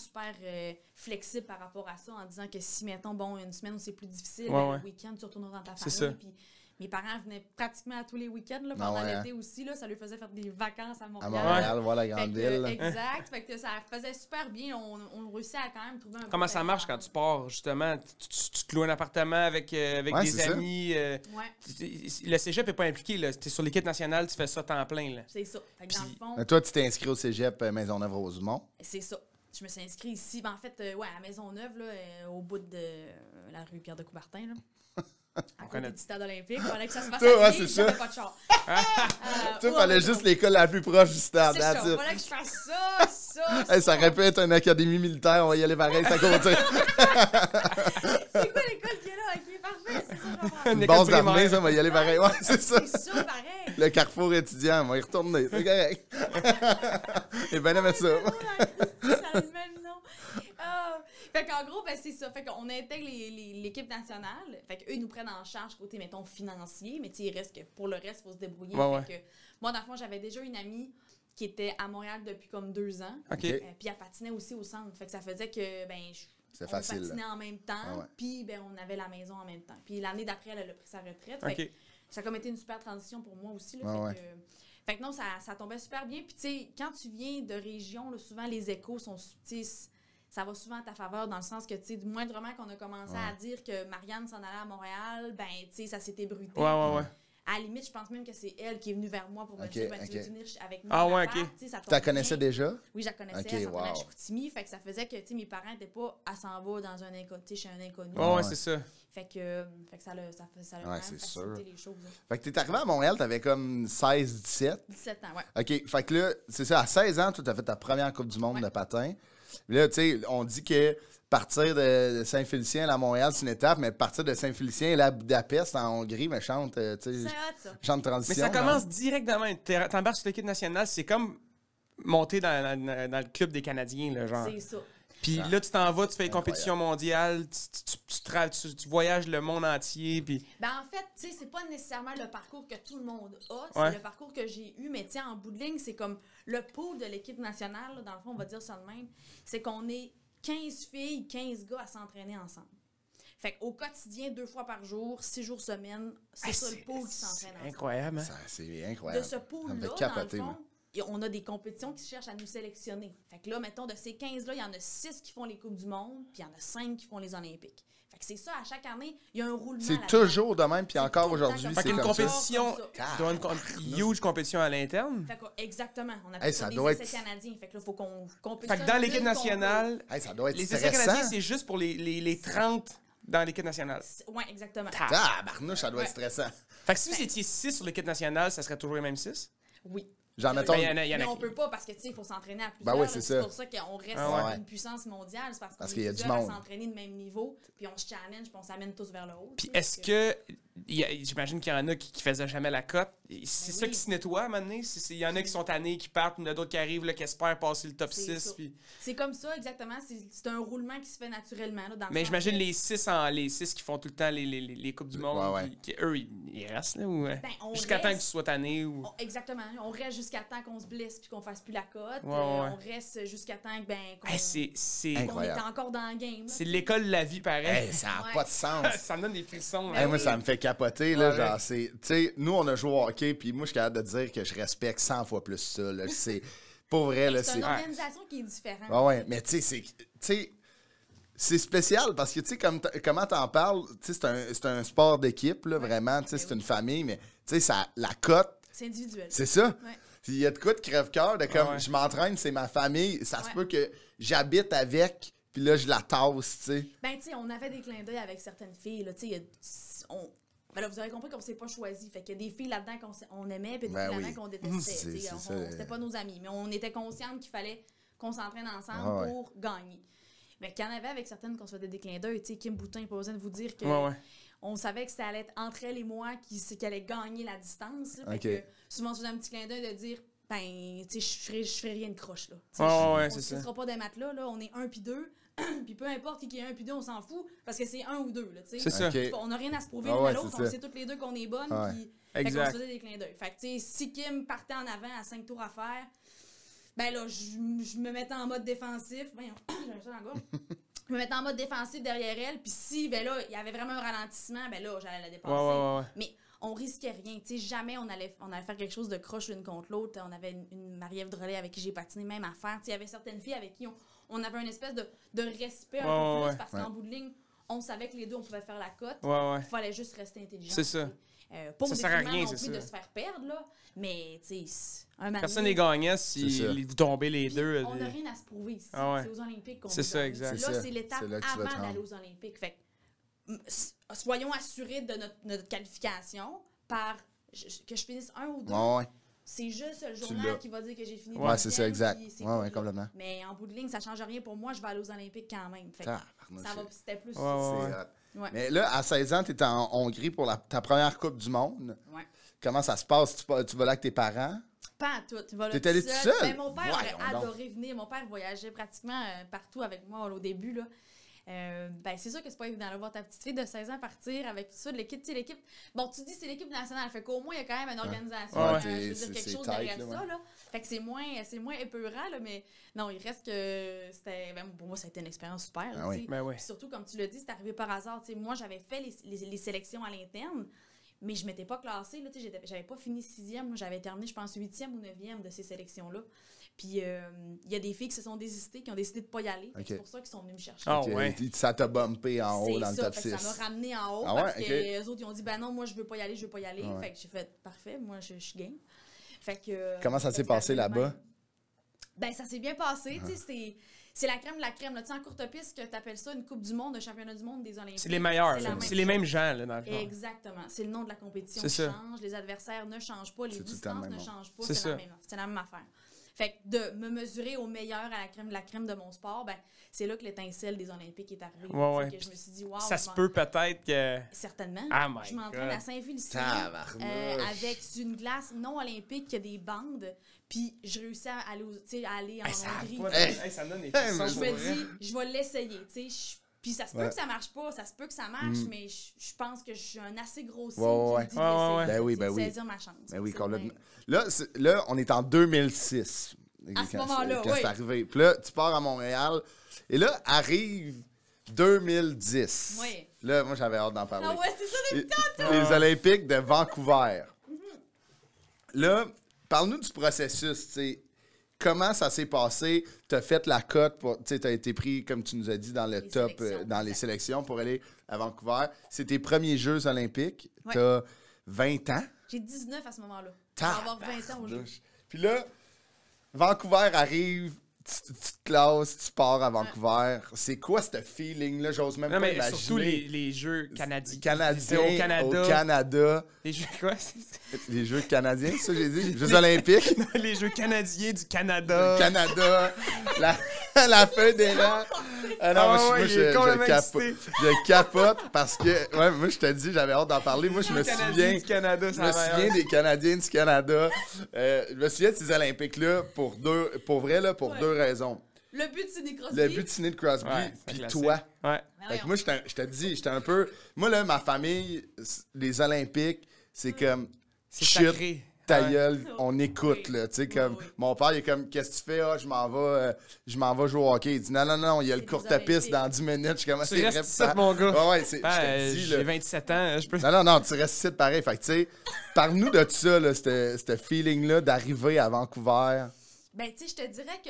flexible par rapport à ça en disant que si, mettons, une semaine où c'est plus difficile, le week-end, tu retourneras dans ta famille. Puis Mes parents venaient pratiquement à tous les week-ends, là, Ah pendant ouais, l'été aussi, là, ça leur faisait faire des vacances à À Montréal. Montréal, voir la Fait grande que, ville. exact, fait que ça faisait super bien. On réussit à quand même trouver un Comment peu ça marche quand tu pars, justement? Tu te loues un appartement avec Ouais, des c'est ça. amis. Ouais, Le cégep n'est pas impliqué. Tu es sur l'équipe nationale, tu fais ça temps plein. Là. c'est ça. Fait que dans le fond, Mais toi, tu t'es inscrit au cégep Maisonneuve-Rosemont. c'est ça. Je me suis inscrite ici. Ben, en fait, ouais, à Maisonneuve, là, au bout de la rue Pierre de Coubertin, là. À côté connaît. du stade olympique. Il fallait que ça se fasse Toi, ouais, à pied, c'est j'avais ça. pas de char. Toi, Ou fallait en juste métro. l'école la plus proche du stade. C'est ça. that's it. Fallait que je fasse ça. Hey, ça aurait pu être une académie militaire, on va y aller pareil, c'est à côté. C'est quoi l'école qui est là? Ok, parfait. C'est ça, je comprends. Une école base d'armée, primaire. ça, on va y aller pareil. Ouais, c'est ça. C'est ça, pareil. Le carrefour étudiant, on va y retourner, c'est correct. Et ben aimé ça. Ça a le même nom. Fait qu'en gros, ben, c'est ça. Fait qu'on intègre l'équipe nationale. Fait qu'eux, ils nous prennent en charge côté, mettons, financier. Mais tu sais, il reste que pour le reste, il faut se débrouiller. Ouais, Fait que moi, dans le fond, j'avais déjà une amie qui était à Montréal depuis comme 2 ans. OK. Puis elle patinait aussi au centre. Fait que ça faisait que, ben, C'est on facile, patinait en même temps. Ah ouais. Puis, ben, on avait la maison en même temps. Puis l'année d'après, elle a pris sa retraite. Fait que OK. ça a comme été une super transition pour moi aussi. Là, Ah fait que non, ça tombait super bien. Puis tu sais, quand tu viens de région, là, souvent les échos sont subtils. Ça va souvent à ta faveur dans le sens que, tu sais, du moindrement qu'on a commencé à dire que Marianne s'en allait à Montréal, ben, tu sais, ça s'est ébruité. Ouais. À la limite, je pense même que c'est elle qui est venue vers moi pour me Ok, dire, ben, tu veux ok. venir avec Ah moi. à ouais, l'appart? ok. Tu sais, ça Tu tombe la connaissais bien. déjà? Oui, je la connaissais. Ok, Elle s'entraînait à wow. Chicoutimi. Fait que ça faisait que, tu sais, mes parents n'étaient pas à s'en va dans un inconnu, chez un inconnu. Ouais, Ouais. c'est ça. Fait que ça a quand même c'est facilité sûr. les choses. Là. Fait que t'es arrivé à Montréal, t'avais comme 16, 17. 17 ans, ouais. OK, fait que là, c'est ça, à 16 ans, toi, t'as fait ta première Coupe du Monde Ouais. de patin. Puis là, tu sais, on dit que partir de Saint-Félicien à Montréal, c'est une étape, mais partir de Saint-Félicien à Budapest, en Hongrie, mais chante, tu C'est sais, hot, ça. chante Mais transition. ça commence directement. T'embarques sur l'équipe nationale, c'est comme monter dans le club des Canadiens, là, genre. C'est ça. Puis Ça- là, tu t'en vas, tu fais les Incroyable. compétitions mondiales, tu voyages le monde entier, puis... Ben en fait, tu sais, c'est pas nécessairement le parcours que tout le monde a, c'est Ouais. le parcours que j'ai eu, mais tu sais, en bout de ligne, c'est comme le pool de l'équipe nationale, là, dans le fond, on va dire ça de même, c'est qu'on est 15 filles, 15 gars à s'entraîner ensemble. Fait qu'au quotidien, 2 fois par jour, 6 jours semaine, c'est ça le pool qui s'entraîne ensemble. Incroyable, hein? C'est De incroyable. ce Ça me pool-là, fait dans capoter, le moi. fond, et on a des compétitions qui cherchent à nous sélectionner. Fait que là, mettons, de ces 15-là, il y en a 6 qui font les Coupes du Monde, puis il y en a 5 qui font les Olympiques. Fait que c'est ça, à chaque année, il y a un roulement C'est là-dedans. toujours de même, puis C'est encore tout le temps aujourd'hui, comme Fait c'est qu'une comme ça. compétition, Comme ça. il doit y avoir une huge compétition à l'interne. Fait que, exactement. On appelle Hey, ça ça des doit essais être- canadiens. Fait que là, il faut qu'on compétitionne. Fait que dans l'équipe plus qu'on nationale, Hey, ça doit être les essais stressant. canadiens, c'est juste pour les 30 dans l'équipe nationale. peut. Ouais, exactement. Ah, barnouche, ça doit être Ouais. stressant. Fait que si vous étiez 6 sur l'équipe nationale, ça serait toujours les mêmes 6? Oui. Genre, mettons, Ben, il y en Mais a on qui- peut pas parce que, tu sais, il faut s'entraîner à plusieurs. Ben oui, là. c'est C'est ça. pour ça qu'on reste Ah ouais. une puissance mondiale. C'est parce qu'on Parce est qu'il y a du plusieurs à monde. s'entraîner de même niveau, puis on se challenge, puis on s'amène tous vers le haut. Puis tu sais. est-ce Fait que... J'imagine qu'il y en a qui faisaient jamais la cote. C'est Ben ça oui. qui se nettoie à un moment donné? Il y en a qui sont tannés, qui partent, puis il y en a d'autres qui arrivent, là, qui espèrent passer le top C'est 6. ça. Puis... C'est comme ça, exactement. C'est un roulement qui se fait naturellement. Là, dans le Mais sens j'imagine que- les 6 qui font tout le temps les Coupes du Monde, Ouais, ouais. puis eux, ils restent, là, ou... Ben, on jusqu'à temps que tu reste- sois tanné, ou... Exactement. On reste jusqu'à temps qu'on se blesse puis qu'on fasse plus la cote. Ouais, ouais. On reste jusqu'à temps que, ben, qu'on Hey, c'est qu'on est Incroyable. encore dans le game. là. c'est l'école de la vie, pareil. hey, ça n'a Ouais. pas de sens. Ça me donne des frissons. Ben Hey, moi, oui. ça me fait capoter, là, Ouais. genre, c'est... Tu sais, nous, on a joué au hockey, puis moi, je suis capable de dire que je respecte 100 fois plus ça, là. C'est... Pour vrai, là, C'est c'est... une organisation qui est différente. Ah ouais, mais tu sais, c'est... Tu sais, c'est spécial parce que, tu sais, comment t'en parles, tu sais, c'est un sport d'équipe, là, vraiment, tu sais, Ben c'est oui. une famille, mais, tu sais, la cote, C'est individuel. c'est ça. Ouais. Il y a de quoi de crève-cœur, de comme, ouais. je m'entraîne, c'est ma famille, ça se Ouais. peut que j'habite avec, puis là, je la tasse, tu sais. Ben, tu sais, on avait des clins d'œil avec certaines filles. Là, tu sais, ben là, vous avez compris qu'on s'est pas choisi. Fait qu'il y a des filles là-dedans qu'on aimait, puis des Ben filles oui. là-dedans qu'on détestait. C'est- tu sais. c'est ça. C'était pas nos amis. Mais on était conscientes qu'il fallait qu'on s'entraîne ensemble Ah ouais. pour gagner. Mais qu'il y en avait avec certaines qu'on se faisait des clins d'œil. Tu sais, Kim Boutin, pas besoin de vous dire que. Ouais, ouais. On savait que ça allait être entre elle et moi qui allait gagner la distance. Là. Fait Ok. que souvent, on se faisait un petit clin d'œil de dire, ben, tu sais, je ferai rien de croche, là. Tu sais, Ouais, je- ouais, on c'est ne ça. sera pas des matelas, là. On est 1 puis 2. Puis peu importe qui est 1 puis 2, on s'en fout. Parce que c'est 1 ou 2, là, tu sais. C'est ça. Ok. On n'a rien à se prouver Ah l'une ouais, à l'autre. c'est On ça. sait toutes les deux qu'on est bonnes. Ouais. Puis, fait qu'on Exact. se faisait des clins d'œil. Fait que, tu sais, si Kim partait en avant à 5 tours à faire, ben là, je me mettais en mode défensif. Voyons, j'ai un chat dans la gorge. Je me mettais en mode défensif derrière elle. Puis si, ben là, il y avait vraiment un ralentissement, ben là, j'allais la dépasser. Ouais, ouais, ouais. Mais on risquait rien. Tu sais, jamais on allait faire quelque chose de croche l'une contre l'autre. On avait une Marie-Ève Drolet avec qui j'ai patiné, même affaire. Tu sais, il y avait certaines filles avec qui on avait une espèce de respect un peu plus parce qu'en bout de ligne, on savait que les deux, on pouvait faire la cote. Il fallait juste rester intelligent. C'est ça. Pas ça au sert à détriment rien, non c'est plus ça. de se faire perdre, là. Mais, tu sais, un moment Personne donné, n'est gagnant si vous tombez les puis deux. on n'a rien à se prouver ici. Ah ouais. C'est aux Olympiques qu'on C'est veut ça, gagner. exact. Là, C'est ça. c'est l'étape C'est là que tu vas te avant d'aller rendre. aux Olympiques. Fait que, soyons assurés de notre qualification par que je finisse un ou deux. Ouais. C'est juste le l'as. journal qui va dire que j'ai fini Ouais, c'est ça, deuxième, exact. puis c'est Ouais, tout, ouais, là. complètement. Mais en bout de ligne, ça change rien pour moi. Je vais aller aux Olympiques quand même. Fait que c'était plus Ouais, ouais. C'est hot. Ouais. Mais là, à 16 ans, tu es en Hongrie pour ta première Coupe du Monde. Ouais. Comment ça se passe? Tu vas là avec tes parents? Pas à tout. Tu vas là T'es allé tout toute seul. seule? Ben, mon père Voyons aurait donc. adoré venir. Mon père voyageait pratiquement partout avec moi au début, là. Ben, c'est sûr que c'est pas évident de voir ta petite fille de 16 ans partir avec tout ça, l'équipe, tu sais, l'équipe. Bon, tu dis c'est l'équipe nationale, fait qu'au moins il y a quand même une organisation, Ouais, je veux c'est dire quelque chose tight, derrière là, ça, ouais. là. Fait que c'est moins épeurant, là, mais non, il reste que c'était. Ben, pour moi, ça a été une expérience super, Ah tu oui. sais. Ben oui. Puis surtout, comme tu l'as dit, c'est arrivé par hasard. Tu sais, moi, j'avais fait les sélections à l'interne, mais je m'étais pas classée. Là, tu sais, j'avais pas fini 6e. Moi, j'avais terminé, je pense, 8e ou 9e de ces sélections-là. Puis, il y a des filles qui se sont désistées, qui ont décidé de pas y aller. Fait que Ok. c'est pour ça qu'ils sont venus me chercher. Ah, Ok, ouais. Ça t'a bumpé en haut C'est dans le ça, top fait que 6. ça m'a ramené en haut Ah ouais, parce ok. que les autres, ils ont dit, ben non, moi, je veux pas y aller, je veux pas y aller. Ah ouais. Fait que j'ai fait, parfait, moi, je suis game. Fait que, Comment ça fait s'est que passé arrivé de là-bas? même. Ben, ça s'est bien passé, tu sais, c'est la crème de la crème. Là. Tu sais, en courte piste, que tu appelles ça une Coupe du Monde, un championnat du monde des Olympiques. C'est les meilleurs. C'est la là. même C'est les chose. mêmes gens, là, dans le fond. Exactement. C'est le nom de la compétition C'est qui ça. change, les adversaires ne changent pas, les C'est tout le temps distances le ne même changent pas, C'est ça. c'est la même affaire. Fait que de me mesurer au meilleur à la crème de la crème de mon sport, ben c'est là que l'étincelle des Olympiques est arrivée. Ouais, Tu sais, ouais. que je me suis dit, waouh. Ça se peut peut-être que. Certainement. Ah, my je m'entraîne God. à Saint-Félicien Tabarnouche. avec une glace non olympique qui a des bandes, puis je réussis à aller, à aller en Hongrie. Ça me donne des Hey, frissons, mais Je pour me vrai. dis, je vais l'essayer, tu sais. Puis ça se peut Ouais. que ça marche pas, ça se peut que ça marche, mais je pense que je suis un assez gros signe Ouais, qui ouais. me dit Ouais, ouais, d'essayer, Ben oui, tu sais, ben de oui. saisir ma chance. Ben oui, C'est complètement. bien. Là, on est en 2006. À ce Quand moment-là, quand oui. c'est arrivé. Puis là, tu pars à Montréal. Et là, arrive 2010. Oui. Là, moi, j'avais hâte d'en parler. Ah ouais, c'est ça Les, depuis les Olympiques de Vancouver. Là, parle-nous du processus, tu sais. Comment ça s'est passé? Tu as fait la cote, tu as été pris, comme tu nous as dit, dans le Les top, sélections, dans les exact. sélections pour aller à Vancouver. C'est tes premiers Jeux olympiques. Ouais. Tu as 20 ans. J'ai 19 à ce moment-là. Je vais avoir 20 ans aujourd'hui. Puis là, Vancouver arrive, tu te classes, tu pars à Vancouver. C'est quoi ce feeling-là? J'ose même Non, pas mais imaginer. surtout les jeux canadiens. Canadiens C'est au Canada. Au Canada. Les jeux quoi? Les Jeux canadiens, c'est ça que j'ai dit? Les Jeux olympiques. Les jeux canadiens du Canada. Canada. La fédérale. Ah non, Ah moi, ouais, il est complètement je capote parce que, ouais, moi, je te dis, j'avais hâte d'en parler. Moi, je me Les Canadiens souviens. du Canada, Je ça me va souviens des Canadiens du Canada. Je me souviens de ces Olympiques-là pour vrai, là, pour Ouais. deux raisons. Le but de Sidney Crosby. Le but de Sidney Crosby, Ouais, c'est puis classique. toi. Ouais. Ben Fait que voyons. moi, je te dis, j'étais un peu... Moi, là, ma famille, les Olympiques, c'est comme... C'est shit, sacré. ta Ouais. gueule, on écoute, Oui. là. Tu sais, comme... Oui. Mon père, il est comme, qu'est-ce que tu fais? Ah, je m'en vais jouer au hockey. Il dit, non, il y a le C'est court des à piste Olympiques. dans 10 minutes. Je suis comme, Tu c'est vrai, restes ici, mon gars. Ouais, je te dis, J'ai là. 27 ans, je peux... Non, tu restes ici pareil. Fait que, tu sais, parle-nous de ça, là, ce feeling-là d'arriver à Vancouver. Ben, tu sais, je te dirais que,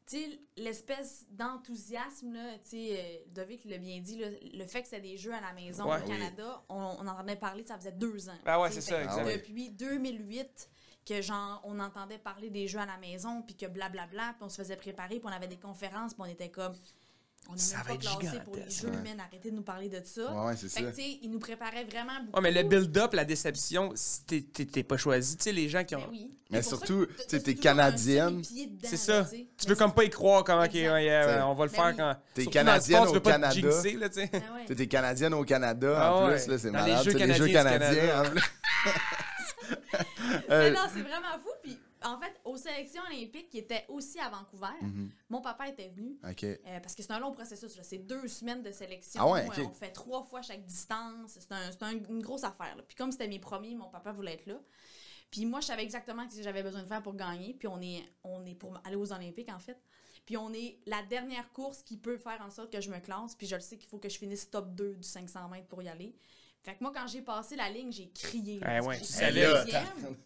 tu sais, l'espèce d'enthousiasme, là, tu sais, Dovic l'a bien dit, là, le fait que c'est des jeux à la maison Ouais. au Canada, on en entendait parler, ça faisait 2 ans. Ah ouais, tu sais, c'est ça, fait que exact. Depuis 2008, que genre, on entendait parler des jeux à la maison, puis que blablabla, puis on se faisait préparer, puis on avait des conférences, puis on était comme... On Ça n'est va même être pas classé pour les gigantesque. jeux, Ouais. man, arrêtez de nous parler de ça. Ouais, c'est Fait ça. que, tu sais, ils nous préparaient vraiment beaucoup. Ouais, mais le build-up, la déception, t'es pas choisi. Tu sais, les gens qui ont... Ben oui. Mais C'est pour ça surtout, que tu sais, t'as t'es toujours canadienne. un semi-pied dedans, C'est ça. tu sais. Tu veux comme pas y croire comme, OK, Exact. ouais, T'sais. on va le Ben faire oui. quand... T'es Surtout dans le canadienne sport, tu au veux pas Canada. te jinxer, là, tu sais. Ah ouais. T'es canadienne au Canada, Ah en ouais. plus, là, c'est Dans malade. les Jeux C'est les Jeux canadiens du canadiens. Canada. Mais non, c'est vraiment fou. Puis, en fait, aux sélections olympiques qui étaient aussi à Vancouver, Mhm. mon papa était venu. OK. Parce que c'est un long processus. là. C'est 2 semaines de sélection. Ah ouais, ok. On fait 3 fois chaque distance. Une grosse affaire. là. Puis comme c'était mes premiers, mon papa voulait être là. Puis moi, je savais exactement ce que j'avais besoin de faire pour gagner. Puis on est pour aller aux Olympiques, en fait. Puis on est la dernière course qui peut faire en sorte que je me classe. Puis je le sais qu'il faut que je finisse top 2 du 500 mètres pour y aller. Fait que moi, quand j'ai passé la ligne, j'ai crié. Ah ouais, J'ai tu pris savais. le deuxième.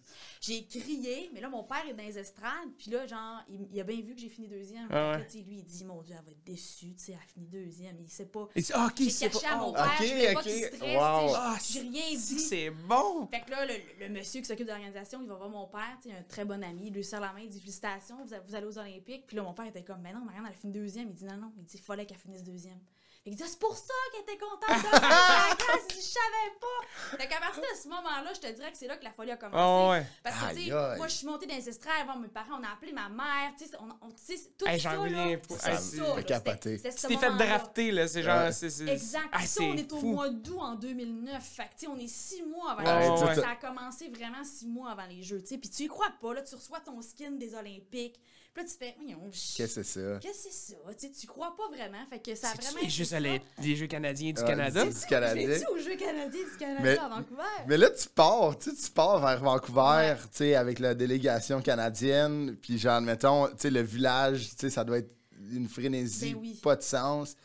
J'ai crié, mais là, mon père est dans les estrades, puis là, genre, il a bien vu que j'ai fini deuxième. Ah Fait que ouais. là, tu sais, lui, il dit, mon Dieu, elle va être déçue, tu sais, elle a fini deuxième, il sait pas. Et ok, J'ai c'est caché pas. à mon Oh, père, je voulais pas ok. qu'il stresse, Wow. tu sais, Ah, j'ai rien si, dit. c'est bon. Fait que là, le monsieur qui s'occupe de l'organisation, il va voir mon père, tu sais, un très bon ami, il lui serre la main, il dit félicitations, vous allez aux Olympiques. Puis là, mon père était comme, mais non, Marianne, elle a fini deuxième. Il dit non, il dit, il fallait qu'elle finisse deuxième. Fait qu'il dit, c'est pour ça qu'elle était contente de faire la classe. Il dit, je savais pas. Fait qu'à partir de ce moment-là, je te dirais que c'est là que la folie a commencé. Ah ouais. Parce que, tu sais, Aïe, aïe. moi, je suis montée dans les estrades avant mes parents, on a appelé ma mère, tu sais, tu sais, tout Hey, ça, j'en là, reviens pas. c'est Hey, ça, c'est- là, fait capoter. c'était ce Tu t'es fait moment-là. drafter, là. C'est genre. Ouais. c'est- Exact. Ah, Puis ça, c'est on est au fou. mois d'août en 2009. Fait que, tu sais, on est 6 mois avant Ouais, les Jeux. ouais. Ça a commencé vraiment 6 mois avant les Jeux, tu sais. Puis tu y crois pas, là, tu reçois ton skin des Olympiques. Puis là, tu fais, Qu'est-ce que c'est ça? qu'est-ce que c'est ça? Tu sais, tu crois pas vraiment. Fait que ça a C'est-tu vraiment. les été Jeux, ça. les Jeux canadiens du Ah, Canada? du Canadien. J'ai-tu aux Jeux canadiens du Canada Mais- à Vancouver? Mais là, tu pars vers Vancouver, Ouais. tu sais, avec la délégation canadienne, puis genre, mettons, tu sais, le village, tu sais, ça doit être une frénésie, Ben oui. pas de sens.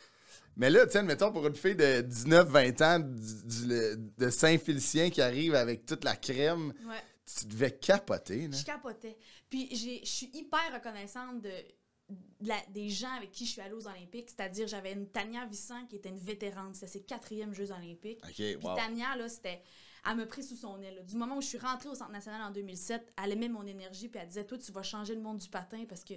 Mais là, tu sais, mettons, pour une fille de 19-20 ans de Saint-Félicien qui arrive avec toute la crème, Ouais. tu devais capoter, là. Je capotais. Puis je suis hyper reconnaissante des gens avec qui je suis allée aux Olympiques. C'est-à-dire, j'avais une Tania Vissan qui était une vétérante. C'était ses 4e Jeux olympiques. OK, Puis wow. Tania, là, elle me pris sous son aile. Là. Du moment où je suis rentrée au Centre national en 2007, elle aimait mon énergie, puis elle disait, toi, tu vas changer le monde du patin parce que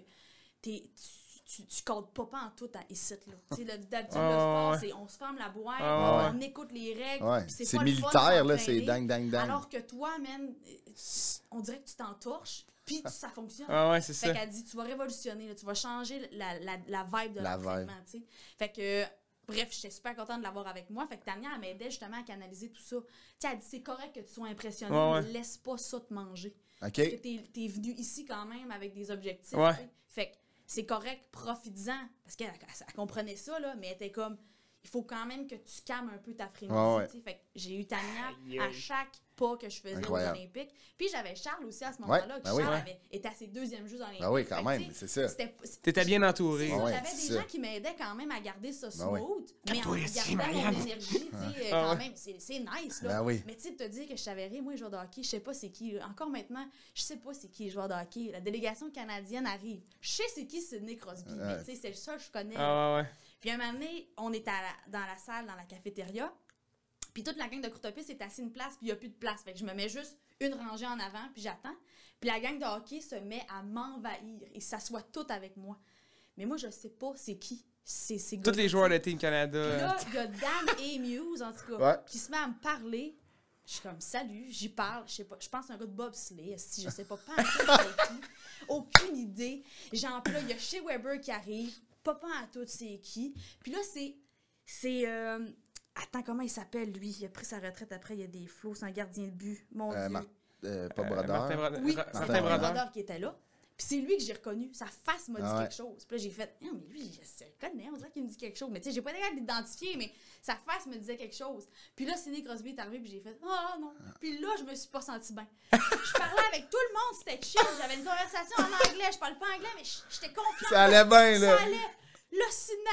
tu comptes pas en tout à ici, là. Tu sais, d'habitude, le sport, ouais. c'est on se ferme la boîte, Ah ouais. on écoute les règles, Ouais, puis c'est pas le fun de militaire, là, c'est s'entraîner. dang, dang, dang. Alors que toi, man, on dirait que tu t'entorches, puis ça fonctionne. Ah ouais, c'est Fait ça. qu'elle dit, tu vas révolutionner, là, tu vas changer la vibe de La l'entraînement, tu sais. Fait que, bref, j'étais super contente de l'avoir avec moi. Fait que Tania, elle m'aidait justement à canaliser tout ça. Tu sais, elle dit, c'est correct que tu sois impressionné, Ouais, mais laisse pas ça te manger. OK. Parce que t'es venu ici quand même avec des objectifs, Ouais. tu sais. Fait que c'est correct, profites-en. Parce qu'elle comprenait ça, là, mais elle était comme, il faut quand même que tu calmes un peu ta frénésie, Ouais, ouais. tu sais. Fait que j'ai eu Tania Aïe, à aïe. chaque pas que je faisais Incroyable. aux Olympiques. Puis j'avais Charles aussi à ce moment-là, qui ben oui. Charles Ouais. était à ses 2e Jeux olympiques. Ben oui, Fait quand que, même, tu sais, c'est ça. T'étais bien entouré. c'est ça, Ouais, j'avais c'est des ça. gens qui m'aidaient quand même à garder ça Ben oui. smooth, mais Toi en aussi, gardant mon Marianne. énergie, tu sais, Ah quand ouais. même, c'est nice, là. Ben oui. Mais tu sais, te dire que je savais rien, moi, les joueurs de hockey, je sais pas c'est qui. là. Encore maintenant, je sais pas c'est qui les joueurs de hockey. La délégation canadienne arrive. Je sais c'est qui Sidney Crosby, mais tu sais, c'est ça que je connais. Ah ouais, ouais. Puis un moment donné, on est dans la salle, dans la cafétéria. Puis toute la gang de courtopistes est assise une place, puis il n'y a plus de place. Fait que je me mets juste une rangée en avant, puis j'attends. Puis la gang de hockey se met à m'envahir et s'assoit toutes avec moi. Mais moi, je sais pas c'est qui. C'est ces Tous gars-là, les joueurs tu sais. de Team Canada. Puis là, il y a Dan et Muse, en tout cas, Ouais. qui se met à me parler. Je suis comme, salut, j'y parle, je sais pas, je pense à un gars de bobsleigh, si je sais pas en tout c'est qui. Aucune idée. Genre, puis là, il y a Shea Weber qui arrive, pas à tout c'est qui. Puis là, attends, comment il s'appelle, lui? Il a pris sa retraite après, il y a des flots, c'est un gardien de but. Mon Dieu. Pas Brodeur. Martin Brodeur. Oui, Martin c'était Brodeur. Brodeur qui était là. Puis c'est lui que j'ai reconnu. Sa face m'a dit Ah ouais. quelque chose. Puis là, j'ai fait, non, mais lui, je le connais, on dirait qu'il me dit quelque chose. Mais tu sais, j'ai pas été capable de l'identifier, mais sa face me disait quelque chose. Puis là, Sidney Crosby est arrivé, puis j'ai fait, oh non. Puis là, je me suis pas sentie bien. Je parlais avec tout le monde, c'était chill. J'avais une conversation en anglais. Je parle pas anglais, mais j'étais confiante. Ça allait bien, là. Ça allait. Là, Sidney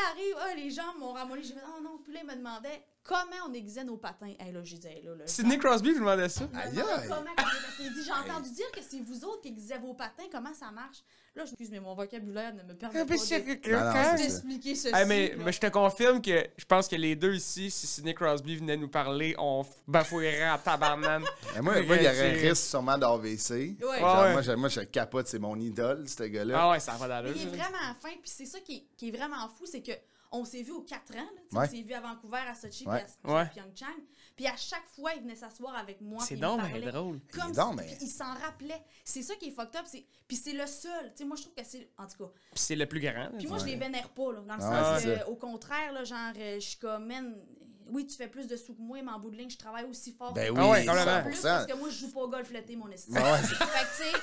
arrive, les gens m'ont ramolli. J'ai fait, oh non. Puis là, il me demandait comment on aiguisait nos patins. Hey, là, je disais, là. Sidney Crosby, je demandais ça. Aïe, Comment, aïe. parce qu'il dit, j'ai entendu dire que c'est vous autres qui aiguisez vos patins, comment ça marche? Là, je m'excuse, mais mon vocabulaire ne me permet pas Non, non, c'est d'expliquer ceci. Hey, mais là. je te confirme que je pense que les deux ici, si Sidney Crosby venait nous parler, on bafouillerait à tabarnane. Et moi, il y aurait un risque sûrement d'AVC. Ouais. Genre, Ouais. moi, je capote, c'est mon idole, ce gars-là. Ah ouais, ça va Mais d'allure. il est vraiment fin, puis c'est ça qui est vraiment fou, c'est que on s'est vu aux 4 ans, là, tu sais, Ouais. on s'est vu à Vancouver, à Sochi, Ouais. puis à Ouais. Pyeongchang, puis à chaque fois, il venait s'asseoir avec moi, C'est puis il donc me bien parlait. drôle. Comme Il est donc si- bien- puis il s'en rappelait. C'est ça qui est fucked up, puis c'est le seul. Tu sais, moi, je trouve que c'est, en tout cas, Puis c'est le plus grand. puis moi, je les vénère pas, là, dans le Ah, sens c'est que, ça. au contraire, là, genre, je suis comme, man, oui, tu fais plus de sous que moi, mais en bout de ligne, je travaille aussi fort. Ben que oui, Ah ouais, toi. complètement. Plus 100%. parce que moi, je joue pas au golf l'été, mon estime. Ah ouais. Fait que, tu sais,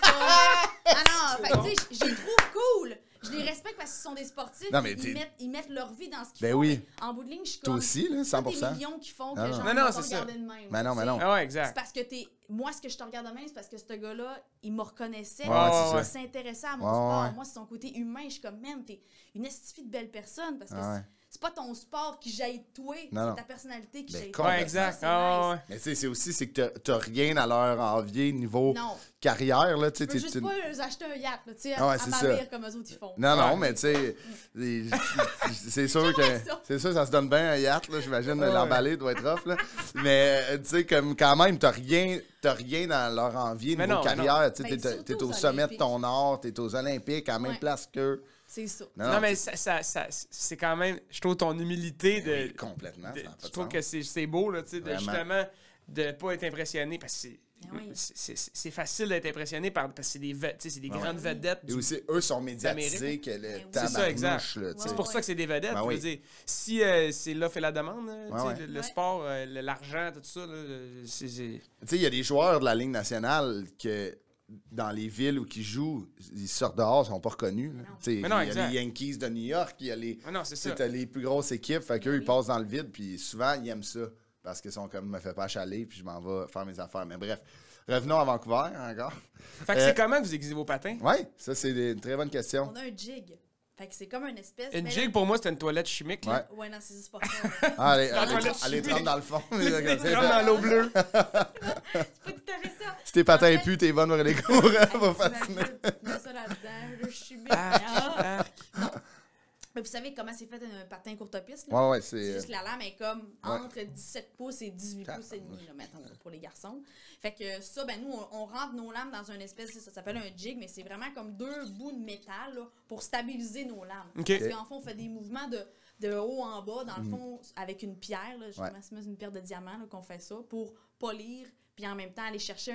ah non, fait que, tu sais, je les trouve cool. Je les respecte parce qu'ils sont des sportifs. Non, mais ils mettent leur vie dans ce qu'ils Ben font. oui. mais en bout de ligne, je suis Toi comme... aussi, là, c'est pas 100%. des millions qui font que Non, non. genre, Non, ils non, vont c'est te ça. regarder de même. Mais non, mais tu sais. non. Ah ouais, C'est exact. parce que moi, ce que je te regarde de même, c'est parce que ce gars-là, il me reconnaissait. Ouais, c'est il ça. s'intéressait à mon Ouais, sport. ouais. Moi, c'est son côté humain. Je suis comme, man, t'es une estifie de belle personne. Parce que Ah ouais. c'est pas ton sport qui jaillit de toi, Non, non. c'est ta personnalité qui Ben, jaillit de complètement. toi. Ouais, exact. Ça, c'est Ah, nice. ouais. Mais tu sais, c'est aussi c'est que t'as rien à leur envier niveau Non. carrière, là. Tu Je veux sais, juste pas leur acheter un yacht, là, tu sais, Ah ouais, à c'est m'avérir ça. comme eux autres ils font. Non, non, Ouais. mais tu sais, c'est sûr que J'aimerais ça. c'est sûr ça se donne bien un yacht, là, j'imagine, l'emballer doit être rough, là. Mais tu sais, comme quand même, t'as rien dans leur envie Mais niveau non, mais carrière. Tu sais, Ben, t'es surtout au aux sommet de Olympiques. ton art, t'es aux Olympiques, à la même Ouais. place qu'eux. C'est ça. Non, mais c'est quand même, je trouve ton humilité de. Oui, complètement. de- ça n'a pas je de trouve sens. que c'est beau, là, tu sais, de Vraiment. justement de pas être impressionné parce que Ben oui. c'est facile d'être impressionné parce que c'est des, c'est des grandes oui. vedettes. Et aussi, eux sont médiatisés d'Amérique. que le Ben oui. C'est ça, exact. tabarnouche, là, tu sais. C'est pour ça que c'est des vedettes. Ben je oui. veux dire, si c'est l'offre et la demande, tu sais, Ouais. le Ouais. sport, l'argent, tout ça, là, c'est. Tu sais, il y a des joueurs de la Ligue nationale que dans les villes où ils jouent, ils sortent dehors, ils sont pas reconnus. là. Tu sais, Mais non, il y a exact. les Yankees de New York, il y a les, Ah non, c'est tu sais, ça. t'as les plus grosses équipes, fait qu'eux, Oui. ils passent dans le vide, puis souvent, ils aiment ça. Parce qu'ils sont comme, me fais pas chaler, puis je m'en vais faire mes affaires. Mais bref, revenons à Vancouver encore. Fait que c'est comment que vous aiguisez vos patins? Oui, ça, c'est une très bonne question. On a un jig. Fait que c'est comme une espèce. Une mais jig, là- pour moi, c'était une toilette chimique. là. Ouais, non, c'est juste pas ça. Ah, allez, La toilette allez chimique. trempe dans le fond. Les trembles dans l'eau bleue. C'est pas tout à fait ça. Si tes patins En fait- puent, t'es bonne pour les cours, pour T'imagines, patiner. mets ça là-dedans, le chimique. Ah, Mais vous savez comment c'est fait un patin courte piste? Là? Ouais, ouais, C'est c'est. juste que la lame est comme entre 17 pouces et 18 pouces et demi, là, mettons, pour les garçons. Fait que ça, ben nous, on rentre nos lames dans une espèce, ça s'appelle un jig, mais c'est vraiment comme deux bouts de métal là, pour stabiliser nos lames. Ok. Parce qu'en fond, on fait des mouvements de haut en bas, dans le fond, avec une pierre, là, Ouais. c'est une pierre de diamant là, qu'on fait ça, pour polir, puis en même temps aller chercher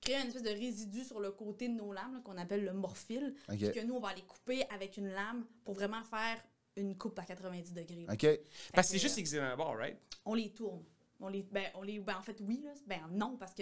créer une espèce de résidu sur le côté de nos lames, là, qu'on appelle le morphile. OK. Puis que nous, on va les couper avec une lame pour vraiment faire une coupe à 90 degrés. là. OK. Parce que c'est Fait que, juste aiguisé dans la barre, right? on les tourne. En fait, oui, là. Ben non, parce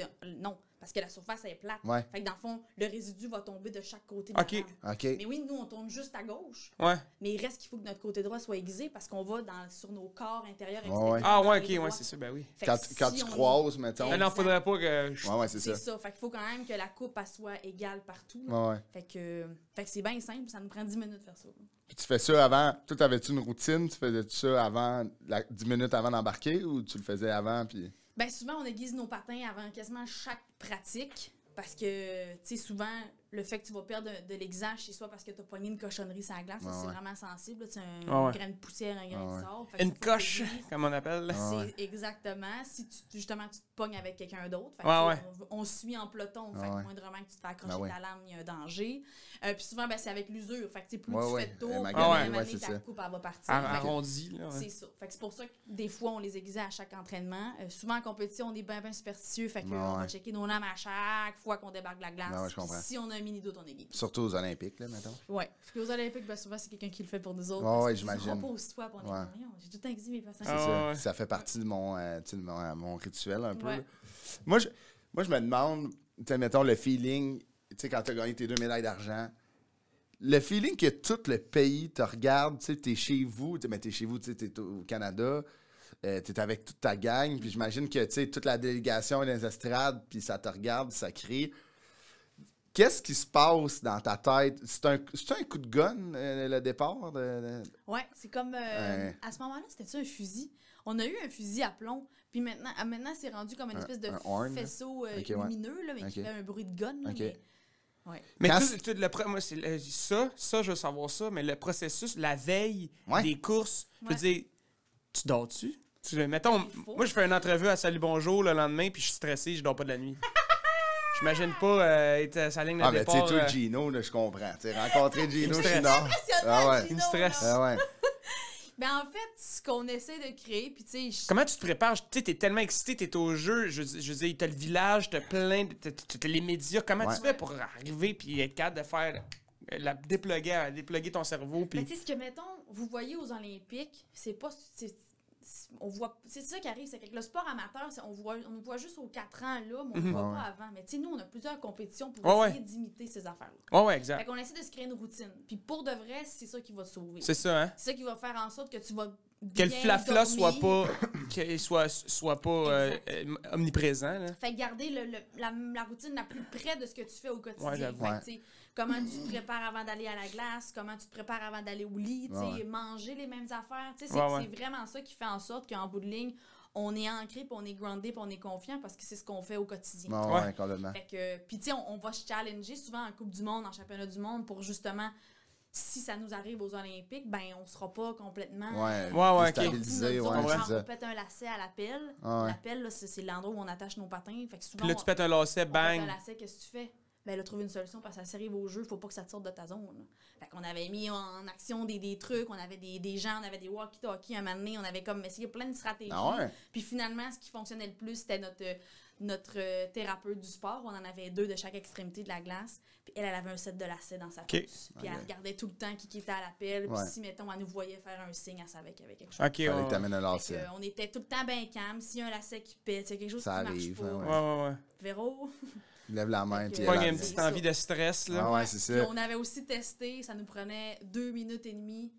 que la surface elle est plate. Ouais. Fait que dans le fond, le résidu va tomber de chaque côté de Ok. la lame. OK. Mais oui, nous, on tourne juste à gauche. Ouais. Mais il reste qu'il faut que notre côté droit soit aiguisé parce qu'on va sur nos corps intérieurs et Ouais, extérieurs. ouais. Ah, dans ouais, les ok, ouais, droits. c'est ça, ben oui. Fait que Quand si tu on- croises, mettons. Ah non, faudrait pas que. Ouais, ouais, c'est ça. C'est ça. Fait qu'il faut quand même que la coupe elle soit égale partout. là. Ouais, ouais. Fait que c'est bien simple, ça nous prend 10 minutes de faire ça. Puis tu fais ça avant. Toi, t'avais-tu une routine? Tu faisais ça avant, 10 minutes avant d'embarquer ou tu le faisais avant? Puis. Ben souvent, on aiguise nos patins avant quasiment chaque pratique parce que, tu sais, souvent, le fait que tu vas perdre de l'exage, c'est soit parce que tu as pogné une cochonnerie sur la glace, ça, Ouais, c'est ouais. vraiment sensible, tu sais, un Ouais, ouais. grain de poussière, un grain Ouais, de ouais. sable. Fait que Une faut que coche, t'aiguises. comme on appelle. là. Ah, ouais. C'est exactement. Si justement tu te pognes avec quelqu'un d'autre, fait que Ouais, on suit en peloton. Fait Ouais, que ouais. moindrement que tu te fais accrocher Ben ouais. ta lame, il y a un danger. Puis souvent, ben, c'est avec l'usure. Fait que tu sais, plus Ouais, tu ouais. fais de tour, Elle plus m'a gagné, à un moment ouais, donné, c'est ta ça. coupe elle va partir. Fait que- Arrondi, là. Ouais. c'est ça. Fait que c'est pour ça que des fois, on les aiguise à chaque entraînement. Souvent, en compétition, on est bien superstitieux. Fait que Ouais, on va ouais. checker nos lames à chaque fois qu'on débarque de la glace. Ouais, ouais, je comprends. Puis si on a un mini doute, on aiguise. Surtout aux Olympiques, là, mettons. Ouais. Parce qu'aux Olympiques, ben, souvent, c'est quelqu'un qui le fait pour nous autres. Ouais, parce ouais, qu'ils j'imagine. diront pas aussitôt, puis on est Ouais. comme, Voyons, j'ai tout le temps aiguisé mes patients. C'est Ah, ça. ouais. Ça fait partie de mon rituel un peu. Ouais. là. Moi, je me demande, tu sais, mettons, le feeling, tu sais, quand tu as gagné tes 2 médailles d'argent, le feeling que tout le pays te regarde, tu sais, t'es chez vous, mais t'es chez vous, tu sais, t'es au Canada, t'es avec toute ta gang, puis j'imagine que, tu sais, toute la délégation est dans les estrades, puis ça te regarde, ça crie. Qu'est-ce qui se passe dans ta tête? C'est un coup de gun, le départ? Ouais, c'est comme. Ouais. À ce moment-là, c'était-tu un fusil? On a eu un fusil à plomb, puis maintenant c'est rendu comme une espèce de un horn, là? faisceau Ok, ouais. lumineux, là, mais qui Ok. fait un bruit de gun. Là, Ok. mais- Ouais. Mais Quand moi, c'est ça, je veux savoir ça, mais le processus, la veille Ouais. des courses, je veux Ouais. dire, tu dors-tu? Mettons, Il faut. moi, je fais une entrevue à Salut Bonjour le lendemain, puis je suis stressé, je dors pas de la nuit. J'imagine pas être à sa ligne de Ah, mais tu sais, départ. toi, Gino, là, je comprends. Tu sais, rencontrer Gino, je suis stresse. nord. Ah ouais. Gino, Il me stresse. là. Ah ouais. Ben, en fait, ce qu'on essaie de créer, puis tu sais, Comment tu te prépares? Tu sais, t'es tellement excité, t'es au jeu, je veux dire, t'as le village, t'as plein, t'as les médias. Comment Ouais. tu fais pour arriver puis être capable de faire, dépluguer ton cerveau? mais Puis... tu sais, ce que, mettons, vous voyez aux Olympiques, c'est pas. On voit, c'est ça qui arrive, c'est que le sport amateur, on voit juste aux 4 ans là, mais on ne voit Ouais. pas avant. Mais tu sais, nous, on a plusieurs compétitions pour Ouais, essayer d'imiter ces affaires-là. Ouais, ouais, Fait exact. qu'on essaie de se créer une routine. Puis pour de vrai, c'est ça qui va te sauver. C'est ça, hein? C'est ça qui va faire en sorte que tu vas Que le bien flafla soit dormi. pas, qu'il soit pas omniprésent. Là. Fait que garder la routine la plus près de ce que tu fais au quotidien. Ouais, j'avoue. Fait que, tu sais, comment tu te prépares avant d'aller à la glace, comment tu te prépares avant d'aller au lit, tu sais, manger les mêmes affaires. Tu sais, c'est vraiment ça qui fait en sorte qu'en bout de ligne, on est ancré, puis on est groundé, puis on est confiant parce que c'est ce qu'on fait au quotidien. Ouais, complètement. Fait que, puis tu sais, on va se challenger souvent en Coupe du Monde, en Championnat du Monde pour justement, si ça nous arrive aux Olympiques, ben on sera pas complètement déstabilisé, on pète un lacet à l'appel. Ouais. L'appel, là, c'est l'endroit où on attache nos patins. Fait que souvent, Puis là, tu pètes un lacet, on pète bang. un lacet, qu'est-ce que tu fais? Ben là, trouver une solution parce que ça s'arrive au jeu, faut pas que ça te sorte de ta zone. Là. Fait qu'on avait mis en action des trucs, on avait des gens, on avait des walkie-talkies à un moment donné, on avait comme essayé plein de stratégies. Ah ouais? Puis finalement, ce qui fonctionnait le plus, c'était notre thérapeute du sport. On en avait 2 de chaque extrémité de la glace. Puis elle avait un set de lacets dans sa pousse. Puis elle regardait tout le temps qui était à l'appel. Puis si, mettons, elle nous voyait faire un signe, elle savait qu'il y avait quelque chose. OK, Fallait que t'amènes un lacet. On était tout le temps bien calme. S'il y a un lacet qui pète, c'est quelque chose Ça qui arrive, marche pas. Ouais. Véro. Lève la main, puis Pas elle une a- petite ça. envie de stress, là. Ah ouais, c'est Puis ça. on avait aussi testé, ça nous prenait 2 minutes et demie,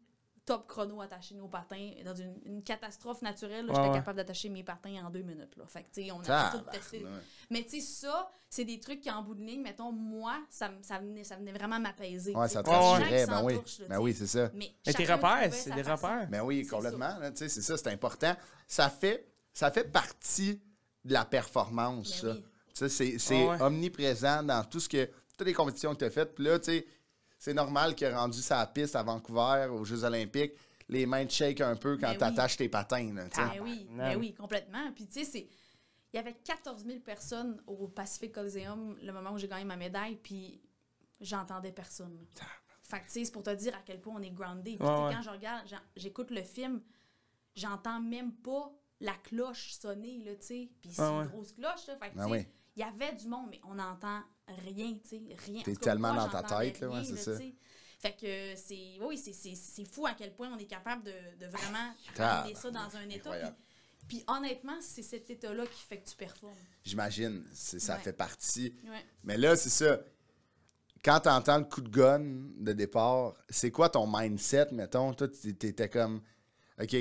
top chrono attacher nos patins. Dans une catastrophe naturelle, là, j'étais capable d'attacher mes patins en 2 minutes. Là. Fait que, tu sais, on avait tout testé. Mais tu sais, ça, c'est des trucs qui, en bout de ligne, mettons, moi, ça venait vraiment m'apaiser. Ouais, ça te Ouais, ouais. rassurait, ben oui. Ben oui, c'est ça. Mais Mais tes chacun repères, trouvait c'est sa des façon. repères. Ben oui, C'est complètement. là, tu sais, c'est ça, c'est important. Ça fait partie de la performance, Ben ça. oui. Tu sais, c'est Ouais. omniprésent dans toutes les compétitions que tu as faites. Puis là, tu sais, c'est normal qu'il a rendu sa piste à Vancouver, aux Jeux Olympiques, les mains te shake un peu quand Ben tu attaches tes patins. Là, tu sais. Ben oui, complètement. Puis tu sais, il y avait 14 000 personnes au Pacific Coliseum le moment où j'ai gagné ma médaille, puis j'entendais personne. Là. Fait que tu sais, c'est pour te dire à quel point on est groundé. Puis tu sais, quand je regarde, j'écoute le film, j'entends même pas la cloche sonner, là, tu sais. Puis c'est une grosse cloche, là. Fait que, tu sais, il y avait du monde, mais on n'entend rien, tu sais, rien. T'es En tout cas, tellement moi, dans ta j'entendais tête, là, ouais, rien, c'est là, ça. tu sais. Fait que c'est fou à quel point on est capable de vraiment Ah, ramener ça dans un état. incroyable. Puis honnêtement, c'est cet état-là qui fait que tu performes. J'imagine, ça Ouais. fait partie. Ouais. Mais là, c'est ça. Quand tu entends le coup de gun de départ, c'est quoi ton mindset, mettons? Toi, t'étais comme, OK,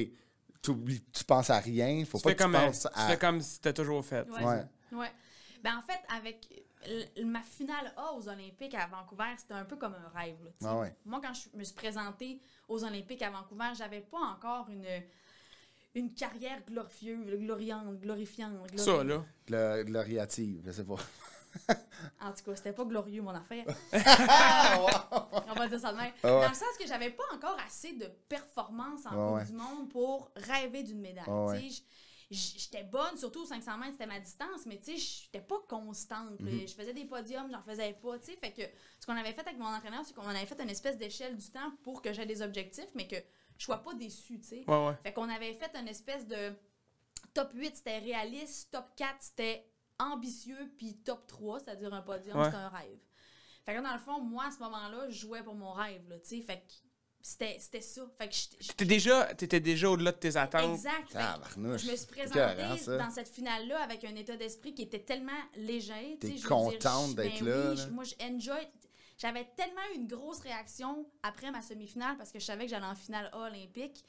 tu penses à rien, faut Tu pas fais que tu comme, penses tu fais comme si t'as toujours fait. Ouais. Ben en fait, avec ma finale A aux Olympiques à Vancouver, c'était un peu comme un rêve. Là, tu sais. Ah ouais. Moi, quand je me suis présentée aux Olympiques à Vancouver, j'avais pas encore une carrière glorifiante. Ça, là. Gloriative, je sais pas. En tout cas, c'était pas glorieux, mon affaire. Ah, On va dire ça de même. Ah ouais. Dans le sens que j'avais pas encore assez de performance en Coupe du Monde pour rêver d'une médaille. Ah Tu sais, j'étais bonne, surtout aux 500 mètres, c'était ma distance, mais tu sais, j'étais pas constante. là. Je faisais des podiums, j'en faisais pas, tu sais. Fait que ce qu'on avait fait avec mon entraîneur, c'est qu'on avait fait une espèce d'échelle du temps pour que j'aie des objectifs, mais que je sois pas déçue, tu sais. Ouais. Fait qu'on avait fait une espèce de top 8, c'était réaliste, top 4, c'était ambitieux, puis top 3, c'est-à-dire un podium, c'était un rêve. Fait que dans le fond, moi, à ce moment-là, je jouais pour mon rêve, là, tu sais. Fait que c'était ça. Fait que T'étais déjà au-delà de tes attentes. Exact. Fait que Tabarnouche. je me suis C'est présentée écœurant, ça. dans cette finale-là avec un état d'esprit qui était tellement léger. T'es tu sais, je veux contente dire, d'être ben là, oui, là. moi, j'avais tellement eu une grosse réaction après ma semi-finale parce que je savais que j'allais en finale A olympique.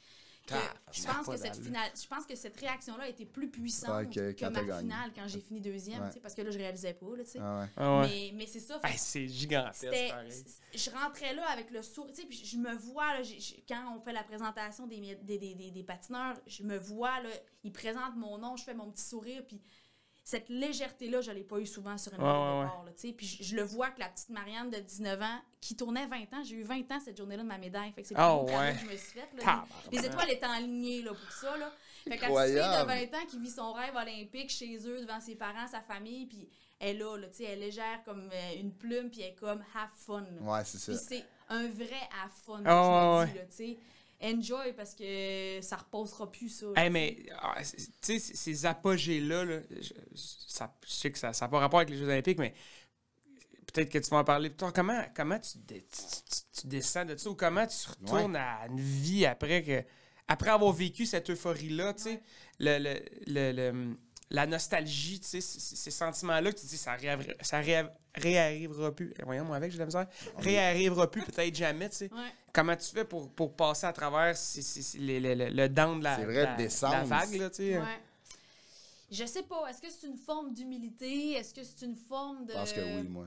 Je pense que cette réaction-là a été plus puissante que quand ma t'as gagné. finale quand j'ai fini deuxième, Ouais. tu sais, parce que là, je réalisais pas, là, tu sais. Ah ouais. Ah ouais. Mais c'est ça. Fait Hey, que c'est gigantesque, pareil. je rentrais là avec le sourire, tu sais, puis je me vois, là, quand on fait la présentation des patineurs, je me vois, là, ils présentent mon nom, je fais mon petit sourire, puis cette légèreté-là, je l'ai pas eu souvent sur une médaille de bord, là, tu sais, puis je le vois que la petite Marianne de 19 ans, qui tournait 20 ans, j'ai eu 20 ans cette journée-là de ma médaille, fait que c'est le plus beau cadeau que je me suis faite, là. Les étoiles étaient alignées, là, pour ça, là. Fait que la petite fille de 20 ans qui vit son rêve olympique chez eux, devant ses parents, sa famille, puis elle est là, tu sais, elle est légère comme une plume, puis elle est comme have fun. Là. Ouais, c'est ça. Puis c'est un vrai have fun, Ah, je me ouais, dis, là, tu sais. Enjoy parce que ça reposera plus, ça. Hey, mais, tu sais, ces apogées-là, là, je sais que ça n'a pas rapport avec les Jeux Olympiques, mais peut-être que tu vas en parler plus tard. Comment tu descends de ça ou comment tu retournes à une vie après avoir vécu cette euphorie-là, tu sais, la nostalgie, tu sais, ces sentiments-là que tu dis, ça réarrivera plus. Voyons, moi avec, j'ai de la misère. Réarrivera plus, peut-être jamais, tu sais. Ouais. Comment tu fais pour passer à travers le down de la, C'est vrai, de la- descendre. de la vague, là, tu sais? Ouais. Je sais pas. Est-ce que c'est une forme d'humilité? Est-ce que c'est une forme de... Je pense que oui, moi.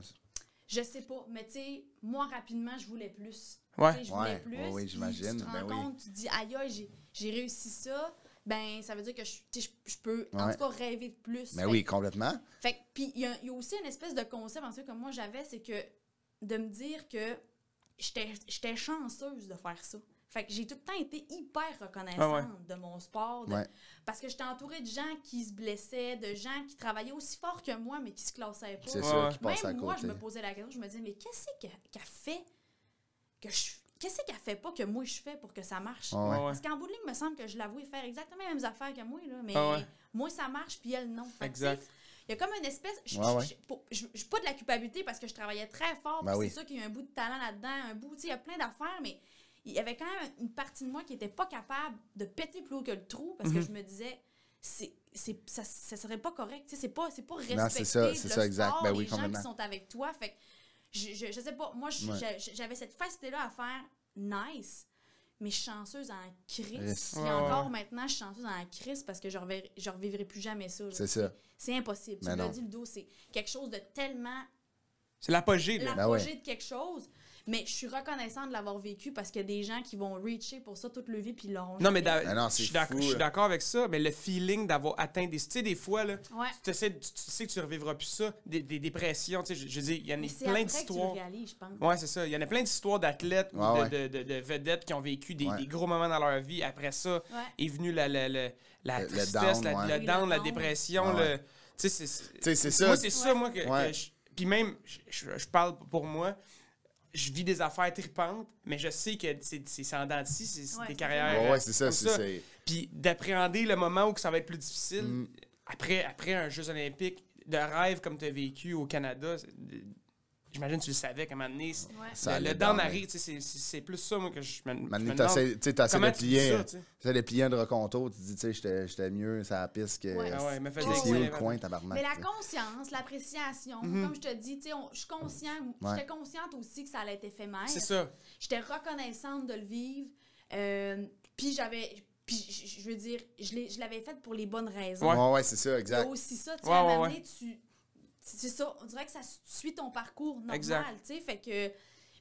Je sais pas. Mais tu sais, moi, rapidement, je voulais plus. Ouais. Tu sais, je voulais Ouais, plus. ouais, oui, puis j'imagine. Tu te rends Ben oui. compte, tu te dis, aïe, aïe, j'ai réussi ça. Ben, ça veut dire que je peux, en Ouais. tout cas, rêver de plus. Ben Fait oui, complètement. Fait que, puis il y a aussi une espèce de concept, en tout cas, que moi j'avais, c'est que de me dire que j'étais chanceuse de faire ça. Fait que j'ai tout le temps été hyper reconnaissante de mon sport, Ouais. parce que j'étais entourée de gens qui se blessaient, de gens qui travaillaient aussi fort que moi, mais qui se classaient pas. C'est Ouais, ça ouais. qui passe à Même moi, côté. je me posais la question, je me disais, mais qu'est-ce qu'elle fait que qu'est-ce qu'elle fait pas que moi je fais pour que ça marche? Ouais, ouais. Ouais. Parce qu'en bout de ligne, il me semble que je l'avoue faire exactement les mêmes affaires que moi, là, mais Ah ouais. moi, ça marche, puis elle, non. Fait que, Exact. tu sais, il y a comme une espèce... Ouais. Je suis pas de la culpabilité parce que je travaillais très fort, Ben puis oui. c'est sûr qu'il y a un bout de talent là-dedans, un bout, tu sais, il y a plein d'affaires, mais il y avait quand même une partie de moi qui était pas capable de péter plus haut que le trou, parce que je me disais, ça serait pas correct, tu sais, c'est pas respecter Non, c'est ça, le c'est ça, exact. sport, Ben oui, les gens complètement. qui sont avec toi, fait que je sais pas, moi, Ouais. j'avais cette facilité-là à faire nice, mais je suis chanceuse en crise. Yes. Puis Ouais, encore ouais. maintenant, je suis chanceuse en crise parce que je revivrai plus jamais ça. là. C'est ça. C'est impossible. Mais Tu l'as non. dit, Ludo, c'est quelque chose de tellement C'est l'apogée, là. l'apogée de quelque chose. Mais je suis reconnaissante de l'avoir vécu parce qu'il y a des gens qui vont reacher pour ça toute leur vie puis ils l'auront Non, mais jamais. Ah non, je c'est suis d'accord- fou, je suis là. d'accord avec ça, mais le feeling d'avoir atteint des... Tu sais, des fois, là, Ouais. tu sais que tu revivras plus ça, des dépressions, tu sais, je veux dire, il y en a Mais c'est plein après que tu le d'histoires. réalises, je pense. Ouais, c'est ça. Il y en a plein d'histoires d'athlètes ou Ouais, de vedettes qui ont vécu des Ouais. gros moments dans leur vie. Après ça, Ouais. est venu la Le tristesse, down, le ouais. Oui, down, le la down. dépression. Ouais, le- Tu sais, Tu sais, c'est ça. Moi, c'est ça, moi, que Ouais. puis même, je parle pour moi, je vis des affaires tripantes, mais je sais que c'est en dents de scie, c'est Ouais, des c'est carrières. Ouais, ouais, c'est ça. comme C'est Puis d'appréhender le moment où que ça va être plus difficile, Mm. après un Jeux olympique, de rêve comme tu as vécu au Canada, j'imagine que tu le savais qu'à un moment donné, Ouais. Ça le allait down down, arrive, tu sais, c'est plus ça, moi, que je me Maintenant, demande. t'essaies Comment de tu vis plier, ça, tu sais? t'essaies de plier un reconto, tu dis, tu sais, j'étais mieux sur la piste que. Ouais. Ah ouais, me fait Ouais, C'est où ouais. le coin, tabarnak? Mais la tu sais. conscience, l'appréciation, Mhm. comme je te dis, tu sais, je suis j'étais consciente aussi que ça allait être éphémère. C'est ça. J'étais reconnaissante de le vivre. Puis je veux dire, je l'avais fait pour les bonnes raisons. Ouais. Ouais, ouais, c'est ça, Il y a exact. aussi ça, tu sais, Ouais, à un ouais, moment ouais. donné, c'est ça, on dirait que ça suit ton parcours normal, Exact. tu sais, fait que...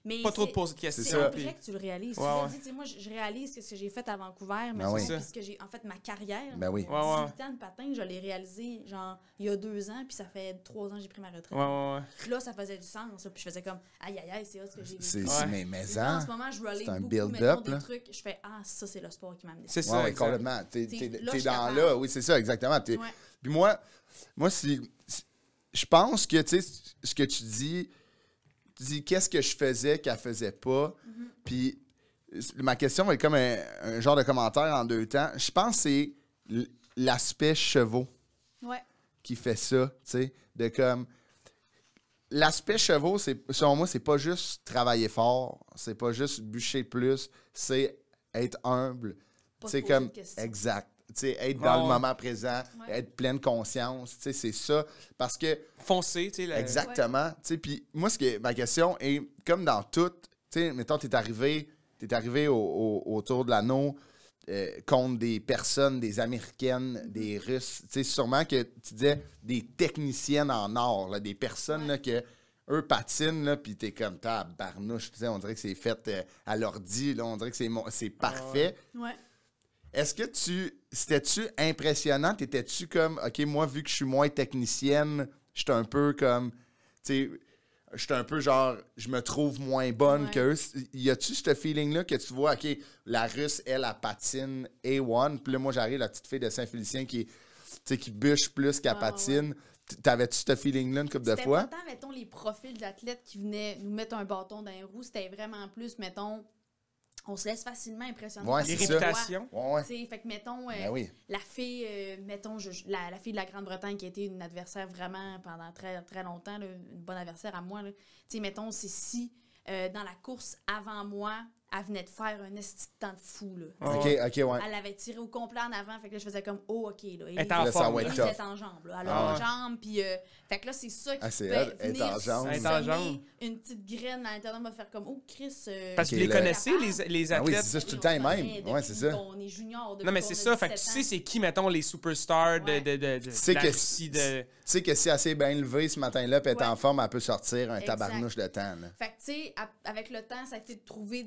Mais Pas trop de c'est- poser de questions. C'est ça. après que tu le réalises. Ouais, tu l'as ouais. dit, tu sais, moi, je réalise que ce que j'ai fait à Vancouver, mais Ben oui. ce que j'ai, en fait, ma carrière, Ben oui. mon Ouais, ouais. 18 ans de patin, je l'ai réalisé, genre, il y a 2 ans, puis ça fait 3 ans que j'ai pris ma retraite. Ouais, ouais, ouais. Puis là, ça faisait du sens, là, puis je faisais comme, aïe, aïe, aïe, c'est ça ce que j'ai vécu. C'est Ouais. mais Puis là, en hein. ce moment, je relate C'est un beaucoup, build-up, mettons, là. des trucs, je fais, ah, ça, c'est le sport qui m'a amené. C'est Ouais, ça, ouais, exact. complètement. T'es Là, je dans suis capable. là, oui, c'est ça, exactement. Ouais. Puis moi je pense que, tu sais, ce que tu dis qu'est-ce que je faisais qu'elle faisait pas. Mm-hmm. Puis ma question va être comme un genre de commentaire en 2 temps. Je pense que c'est l'aspect chevaux Ouais. qui fait ça, tu sais, de comme... L'aspect chevaux, selon moi, c'est pas juste travailler fort, c'est pas juste bûcher plus, c'est être humble. Pas C'est se poser comme... de questions. Exact. Tu sais, être dans le Ouais. moment présent, Ouais. être pleine conscience, tu sais, c'est ça. Parce que... Foncer, tu sais. Exactement. Tu sais, puis moi, ma question est, comme dans tout, tu sais, mettons, t'es arrivé autour de l'anneau contre des personnes, des Américaines, des Russes. Tu sais, sûrement que tu disais des techniciennes en or, là, des personnes là, que eux patinent, là, puis t'es comme, tabarnouche, tu sais, on dirait que c'est fait à l'ordi, là, on dirait que c'est parfait. Ouais. Est-ce que c'était-tu impressionnant? T'étais-tu comme, OK, moi, vu que je suis moins technicienne, j'étais un peu comme, tu sais, j'étais un peu genre, je me trouve moins bonne Ouais. qu'eux. Y a-tu ce feeling-là que tu vois, OK, la Russe, elle patine A1, puis là, moi, j'arrive, la petite fille de Saint-Félicien qui bûche plus qu'elle Ah, patine. T'avais-tu ce feeling-là une couple de C'était fois? pas tant, mettons, les profils d'athlètes qui venaient nous mettre un bâton dans les roues. C'était vraiment plus, mettons, on se laisse facilement impressionner. Ouais, par Les c'est ce ça. qu'on voit. réputations. Ouais. Tu sais, fait que, mettons, Ben oui. la fille, mettons, la fille de la Grande-Bretagne qui a été une adversaire vraiment pendant très, très longtemps, là, une bonne adversaire à moi, là. Tu sais, mettons, c'est si dans la course avant moi, elle venait de faire un esti de temps de fou, là. Ah OK, ouais. OK, ouais. Elle avait tiré au complet en avant, fait que là, je faisais comme, oh, OK, là. Elle est en Là, ça forme. va être Élise tough. est en jambe, là. Elle Ah a ouais. en jambe, puis... fait que là, c'est ça qui Ah, c'est peut elle, elle est venir en jambe. Elle est en semer jambe. une petite graine à l'intérieur, me faire comme, oh, Chris... Parce que Ok, vous les là. connaissez, les Ah oui, athlètes? c'est ça, c'est tout le temps les mêmes. Ouais, c'est ça. On est junior. Non, mais c'est ça. Fait que tu sais, c'est qui, mettons, les superstars Ouais. de sais la que Russie, de... Tu sais que si elle s'est bien levée ce matin-là puis elle est en Ouais. forme, elle peut sortir un Exact. tabarnouche de temps. Là. Fait que, tu sais, avec le temps, ça a été de trouver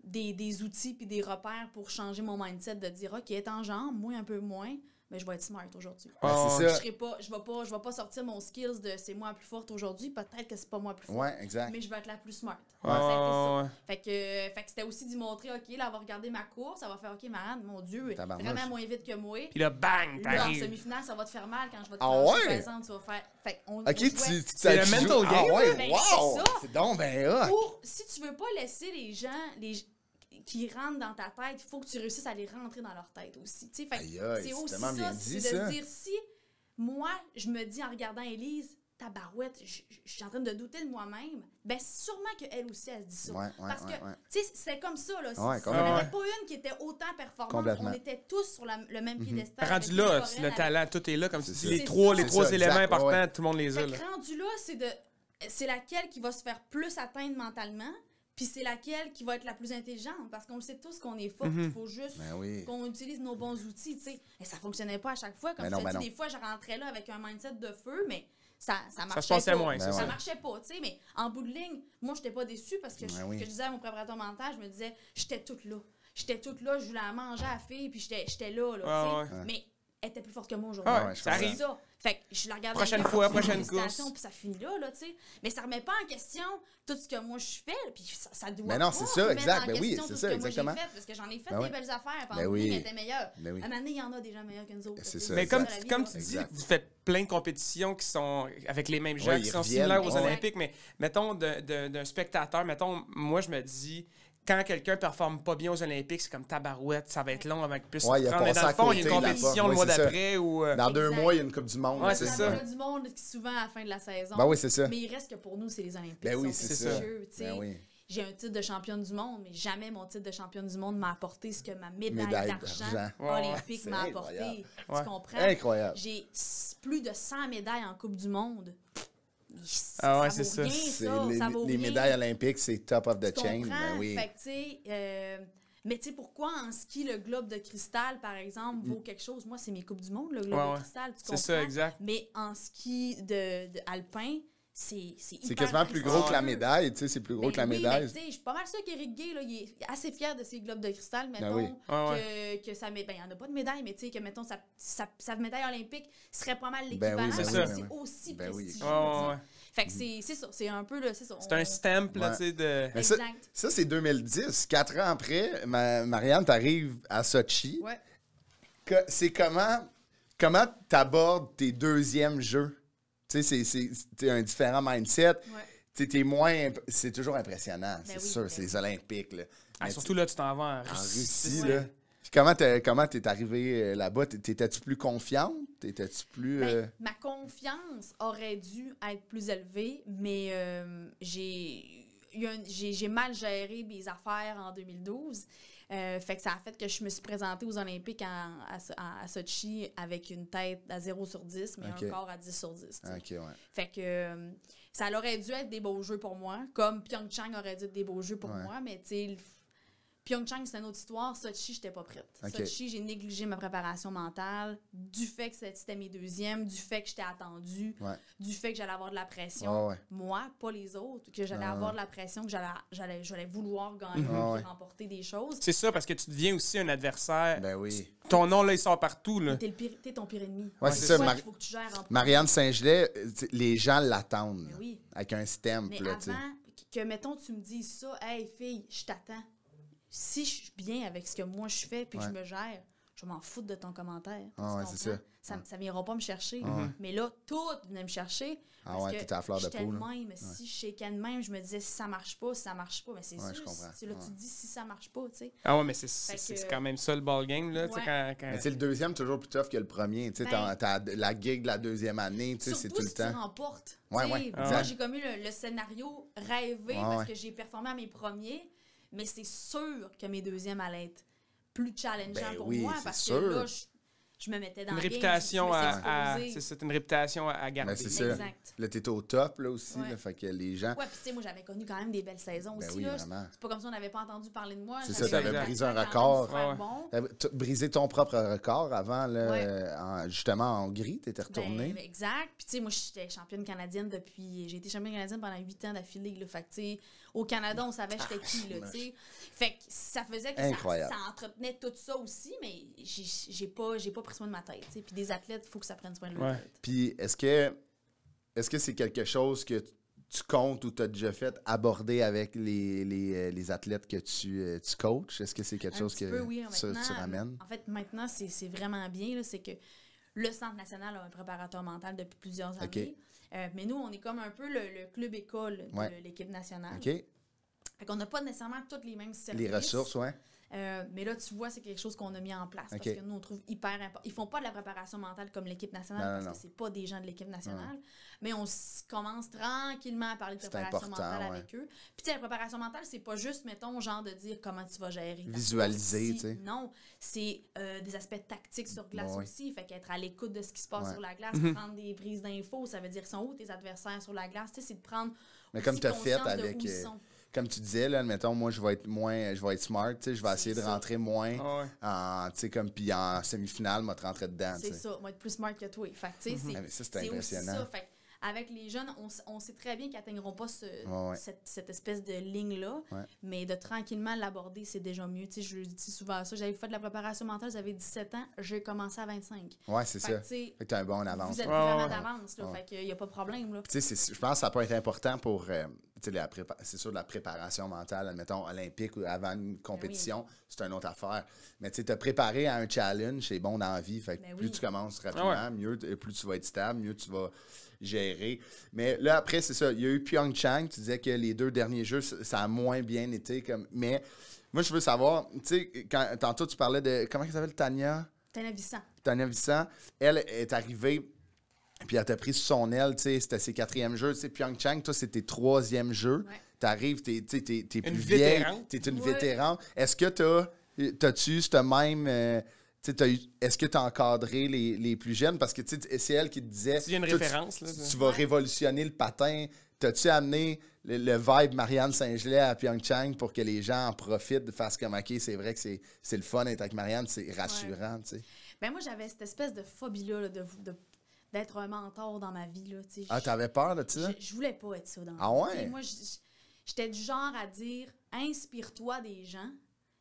des outils puis des repères pour changer mon mindset, de dire, OK, être en jambe, moi un peu moins, mais je vais être smart aujourd'hui. Ouais, c'est Je ça. serai pas, je vais pas sortir mon skills de c'est moi la plus forte aujourd'hui, peut-être que c'est pas moi la plus forte, Ouais, exact. mais je vais être la plus smart. Ouais, Ça a été ça. ouais. Fait que c'était aussi d'y montrer, OK, là, elle va regarder ma course, elle va faire, OK, Marianne, mon Dieu, Tabarnouche. vraiment moins vite que moi. Puis là, bang, Là, en t'arrives. semi-finale, ça va te faire mal quand je vais te Ah faire ouais? par exemple, tu vas faire. Fait qu'on OK, tu jouait- C'est le tu mental joues- game, Ah ouais, Ben, wow! c'est ça. C'est donc ben hot! Pour, si tu veux pas laisser les gens qui rentrent dans ta tête, il faut que tu réussisses à les rentrer dans leur tête aussi. Tu sais, fait que Aïe, aïe, c'est c'est aussi tellement bien ça, dit, c'est de ça. se dire si moi, je me dis en regardant Élise, tabarouette, je suis en train de douter de moi-même, ben sûrement qu'elle aussi, elle se dit ça. Ouais, ouais, Parce que, ouais. tu sais, c'est comme ça, là. Ouais, Il n'y en complètement. avait pas une qui était autant performante. Complètement. On était tous sur le même piédestal. Rendu avec là, Corinne, le avec- talent, tout est là. Comme tu C'est dis, ça. les C'est trois, ça. les trois C'est ça, éléments exact, importants, ouais. tout le monde les a. Fait Là. que rendu là, c'est laquelle qui va se faire plus atteindre mentalement, puis c'est laquelle qui va être la plus intelligente, parce qu'on le sait tous qu'on est fort, il faut juste Ben oui. qu'on utilise nos bons outils, tu sais. Et ça fonctionnait pas à chaque fois, comme Ben je non, te ben dis, non. des fois, je rentrais là avec un mindset de feu, mais ça marchait se passait pas. moins, c'est ça ça. marchait pas, tu sais, mais en bout de ligne, moi, j'étais pas déçue parce que, Ben oui. que je disais à mon préparateur mental, je me disais, j'étais toute là. J'étais toute là, je voulais la manger à la fille, puis j'étais là, tu sais. Ouais. Mais elle était plus forte que moi aujourd'hui. Ah ouais, je ça comprends. C'est arrive. ça. Fait que je la regarde. Prochaine aller, fois, puis prochaine félicitations, course. Puis ça finit là, tu sais. Mais ça remet pas en question tout ce que moi je fais, puis ça doit Mais non, pas c'est ça, remettre exact. en Ben oui, question c'est tout ça, ce que moi j'ai exactement. fait, parce que j'en ai fait Ben des oui. belles affaires, Ben puis oui. elle était meilleure. Ben oui. À un moment donné, il y en a des gens meilleurs que nous autres. C'est tu sais. ça, Mais comme, exact. comme tu dis, Exact. vous faites plein de compétitions qui sont avec les mêmes gens, Ouais, qui ils sont reviennent. similaires aux Ouais. Olympiques, mais mettons d'un spectateur, mettons, moi je me dis, quand quelqu'un performe pas bien aux Olympiques, c'est comme tabarouette, ça va être long avant qu'il puisse Ouais, il a reprendre. Mais passé dans à le fond, il y a une côté, compétition là-bas. le mois Ouais, c'est ça. d'après ou. Dans 2 Exact. mois, il y a une Coupe du Monde. Ouais, c'est c'est Il y ça. en a du monde qui souvent à la fin de la saison. Ben oui, c'est ça. Mais il reste que pour nous, c'est les Olympiques. Ben oui, qui sont c'est ça. prestigieux, tu sais. Ben oui. J'ai un titre de championne du monde, mais jamais mon titre de championne du monde m'a apporté ce que ma médaille Médaille d'argent d'argent. Ouais, olympique c'est m'a apporté. incroyable. Ouais. Tu comprends? Incroyable. J'ai plus de 100 médailles en Coupe du Monde. Ah ouais, ça c'est vaut ça. rien, C'est ça. les, Ça vaut les rien. médailles olympiques, c'est top of the Tu chain. comprends? Ben oui. Fait que, tu sais, mais tu sais, pourquoi en ski, le globe de cristal, par exemple, vaut quelque chose? Moi, c'est mes Coupes du Monde, le globe Ouais, de ouais. cristal, tu C'est comprends? ça, exact. Mais en ski de alpin, c'est C'est hyper quasiment plus gros que la prestigieux. médaille, tu sais, c'est plus gros Ben que la oui, médaille. mais tu sais, je suis pas mal sûre qu'Éric Gay, là, il est assez fier de ses globes de cristal, mettons, oui. Ouais, que sa médaille, il n'y en a pas de médaille, mais tu sais, que, mettons, sa médaille olympique serait pas mal Ben oui, l'équivalent, c'est parce ça. que c'est Ben oui. aussi Ben oui. prestigieux. Ouais, ouais, tu sais. ouais. Fait que c'est ça, c'est un peu, là, c'est ça. C'est un stamp, là, Ouais. tu sais, de. Mais ça, Exact. ça, c'est 2010. 4 ans après, Marianne, t'arrives à Sochi. Ouais. C'est comment t'abordes tes deuxièmes jeux? Tu sais, c'est un différent mindset. Ouais. Tu sais, t'es moins... C'est toujours impressionnant, c'est oui, sûr. ben C'est oui. les Olympiques, là. Ah, Mais surtout là, tu t'en vas en en Russie. Russie, c'est là. ça. Puis comment t'es arrivé là-bas? T'étais-tu plus confiante? T'étais-tu plus... Ben, ma confiance aurait dû être plus élevée, mais j'ai mal géré mes affaires en 2012. Fait que ça a fait que je me suis présentée aux Olympiques à Sochi avec une tête à 0 sur 10, mais Ok. un corps à 10 sur 10. tu sais. OK, ouais. Fait que ça aurait dû être des beaux jeux pour moi, comme Pyeongchang aurait dû être des beaux jeux pour Ouais. moi, mais tu sais, Pyeongchang, c'est une autre histoire. Sochi, j'étais pas prête. Ok. Sochi, j'ai négligé ma préparation mentale du fait que c'était mes deuxièmes, du fait que j'étais attendue, Ouais. du fait que j'allais avoir de la pression. Ouais, ouais. Moi, pas les autres, que j'allais Ah, avoir ouais. de la pression, que j'allais vouloir gagner Ah, et ouais. remporter des choses. C'est ça, parce que tu deviens aussi un adversaire. Ben oui. Ton nom, là, il sort partout, là. T'es ton pire ennemi. Ouais, c'est c'est ça. Toi qu'il faut que tu gères en premier. Marianne Saint-Gelais, les gens l'attendent. Mais là, oui. Avec un stamp, Mais là, tu sais. avant que, mettons, tu me dises ça, hey fille, je t'attends. Si je suis bien avec ce que moi je fais puis que Ouais. je me gère, je m'en fous de ton commentaire. Ah Tu ouais, comprends? c'est ça. Ça viendra pas me chercher. ouais. Mais là, tout venait me chercher. Ah parce ouais, que t'étais à la fleur de j'étais peau, le là. même. Si je shakeais de même, je me disais si ça marche pas, mais c'est Ouais, je sûr. comprends. Si, là, tu Ouais. te dis si ça marche pas, tu sais. Ah ouais, mais c'est Fait que- quand même ça le ball game, là. Tu sais, Ouais. quand... Mais tu sais, le deuxième, toujours plus tough que le premier. Tu sais, Ben- t'as la gig de la deuxième année, tu sais, c'est Surtout tout le si temps. tu remportes. Ouais, Tu sais, ouais, moi, exact. j'ai comme eu le scénario rêvé Ouais, parce ouais. que j'ai performé à mes premiers. Mais c'est sûr que mes deuxièmes allaient être plus challengeants Ben pour oui, moi c'est parce sûr. que là, je me mettais dans Une le game, réputation je me suis exposée. c'est ça, une réputation à garder. Ben, c'est ça. Exact. Là, t'étais au top, là, aussi. Ouais. Là, fait que les gens... Ouais, puis tu sais, moi, j'avais connu quand même des belles saisons Ben aussi. oui, Là. vraiment. C'est pas comme si on n'avait pas entendu parler de moi. C'est J'avais ça, t'avais exact. brisé un quand même record. super Ouais. bon. T'avais brisé ton propre record avant, là, Ouais. justement en Hongrie. T'étais retourné. Ben, exact. Puis, tu sais, moi, j'étais championne canadienne depuis. J'ai été championne canadienne pendant 8 ans d'affilée. Là. Fait que, tu sais, au Canada, on savait j'étais qui, là, tu sais. Fait que ça faisait que Incroyable. ça entretenait tout ça aussi, mais j'ai pas pris soin de ma tête, tu sais. Puis, des athlètes, il faut que ça prenne soin de leur Ouais. tête. Puis est-ce que c'est quelque chose que tu comptes ou tu as déjà fait aborder avec les athlètes que tu coaches? Est-ce que c'est quelque Un chose petit que peu, oui, tu maintenant, ramènes? En fait, maintenant, c'est vraiment bien. C'est que le Centre national a un préparateur mental depuis plusieurs OK. années. Mais nous, on est comme un peu le club école de Ouais. l'équipe nationale. OK? Fait qu'on n'a pas nécessairement toutes les mêmes services. Les ressources, ouais. Mais là, tu vois, c'est quelque chose qu'on a mis en place. OK. Parce que nous, on trouve hyper important. Ils font pas de la préparation mentale comme l'équipe nationale Non, parce non, que c'est pas des gens de l'équipe nationale. Mais on commence tranquillement à parler de C'est préparation important, mentale ouais. avec eux. Puis, tu sais, la préparation mentale, c'est pas juste, mettons, genre de dire comment tu vas gérer. ta Visualiser, course. tu sais. Non, c'est des aspects tactiques sur glace Ouais. aussi. Fait qu'être à l'écoute de ce qui se passe Ouais. sur la glace, prendre des prises d'infos, ça veut dire qu'ils sont où tes adversaires sur la glace. Tu sais, c'est de prendre. Mais comme aussi tu as fait conscience de avec... où ils sont. Comme tu disais, là, admettons, moi, je vais être smart, tu sais, je vais essayer de ça. rentrer moins, Ah ouais. tu sais, comme, puis en demi-finale, moi, te rentrer dedans, tu C'est sais. ça, on va être plus smart que toi. Fait que, tu sais, Ah, mais ça, c'est c'est aussi impressionnant. ça. Fait que, avec les jeunes, on sait très bien qu'ils n'atteindront pas Ouais. cette espèce de ligne-là, Ouais. mais de tranquillement l'aborder, c'est déjà mieux. Tu sais, je le dis souvent ça. J'avais fait de la préparation mentale, j'avais 17 ans, j'ai commencé à 25. Ouais, c'est Fait ça. que, tu sais, Fait que t'as un bon avance. vous êtes Ouais, vraiment ouais. d'avance, là. Ouais. Fait qu'il n'y a pas de problème, là. Tu sais, je pense que ça peut être important pour, tu sais, c'est sûr, la préparation mentale, admettons, olympique ou avant une compétition, c'est une autre affaire. Mais tu sais, te préparer à un challenge, c'est bon dans la vie. Fait que Ben plus oui. tu commences rapidement, Ah plus tu vas être stable, mieux tu vas gérer. Mais là, après, c'est ça. Il y a eu Pyeongchang. Tu disais que les 2 derniers jeux, ça a moins bien été. Mais moi, je veux savoir, tu sais, tantôt, tu parlais de... Comment elle s'appelle, Tania? Tania Vissant. Elle est arrivée... Puis elle t'a pris sous son aile, tu sais, c'était ses 4e jeux. Tu sais, Pyeongchang, toi, c'est tes 3e jeux. Ouais. T'arrives, t'es plus Une vieille, vétérante. t'es une Ouais. vétéran. Est-ce que t'as-tu ce même... tu sais, est-ce que t'as encadré les plus jeunes? Parce que, tu sais, c'est elle qui te disait... S'il y a une toi, référence, là, Tu ça. vas Ouais. révolutionner le patin. T'as-tu amené le vibe Marianne Saint-Gelais à Pyeongchang pour que les gens en profitent, fassent comme, OK, c'est vrai que c'est le fun d'être avec Marianne, c'est rassurant, tu sais. Ben moi, j'avais cette espèce de phobie-là là, d'être un mentor dans ma vie, là, tu sais. Ah, t'avais peur de ça? Je voulais pas être ça dans Ah la vie. ouais? Tu sais, moi, j'étais du genre à dire inspire-toi des gens,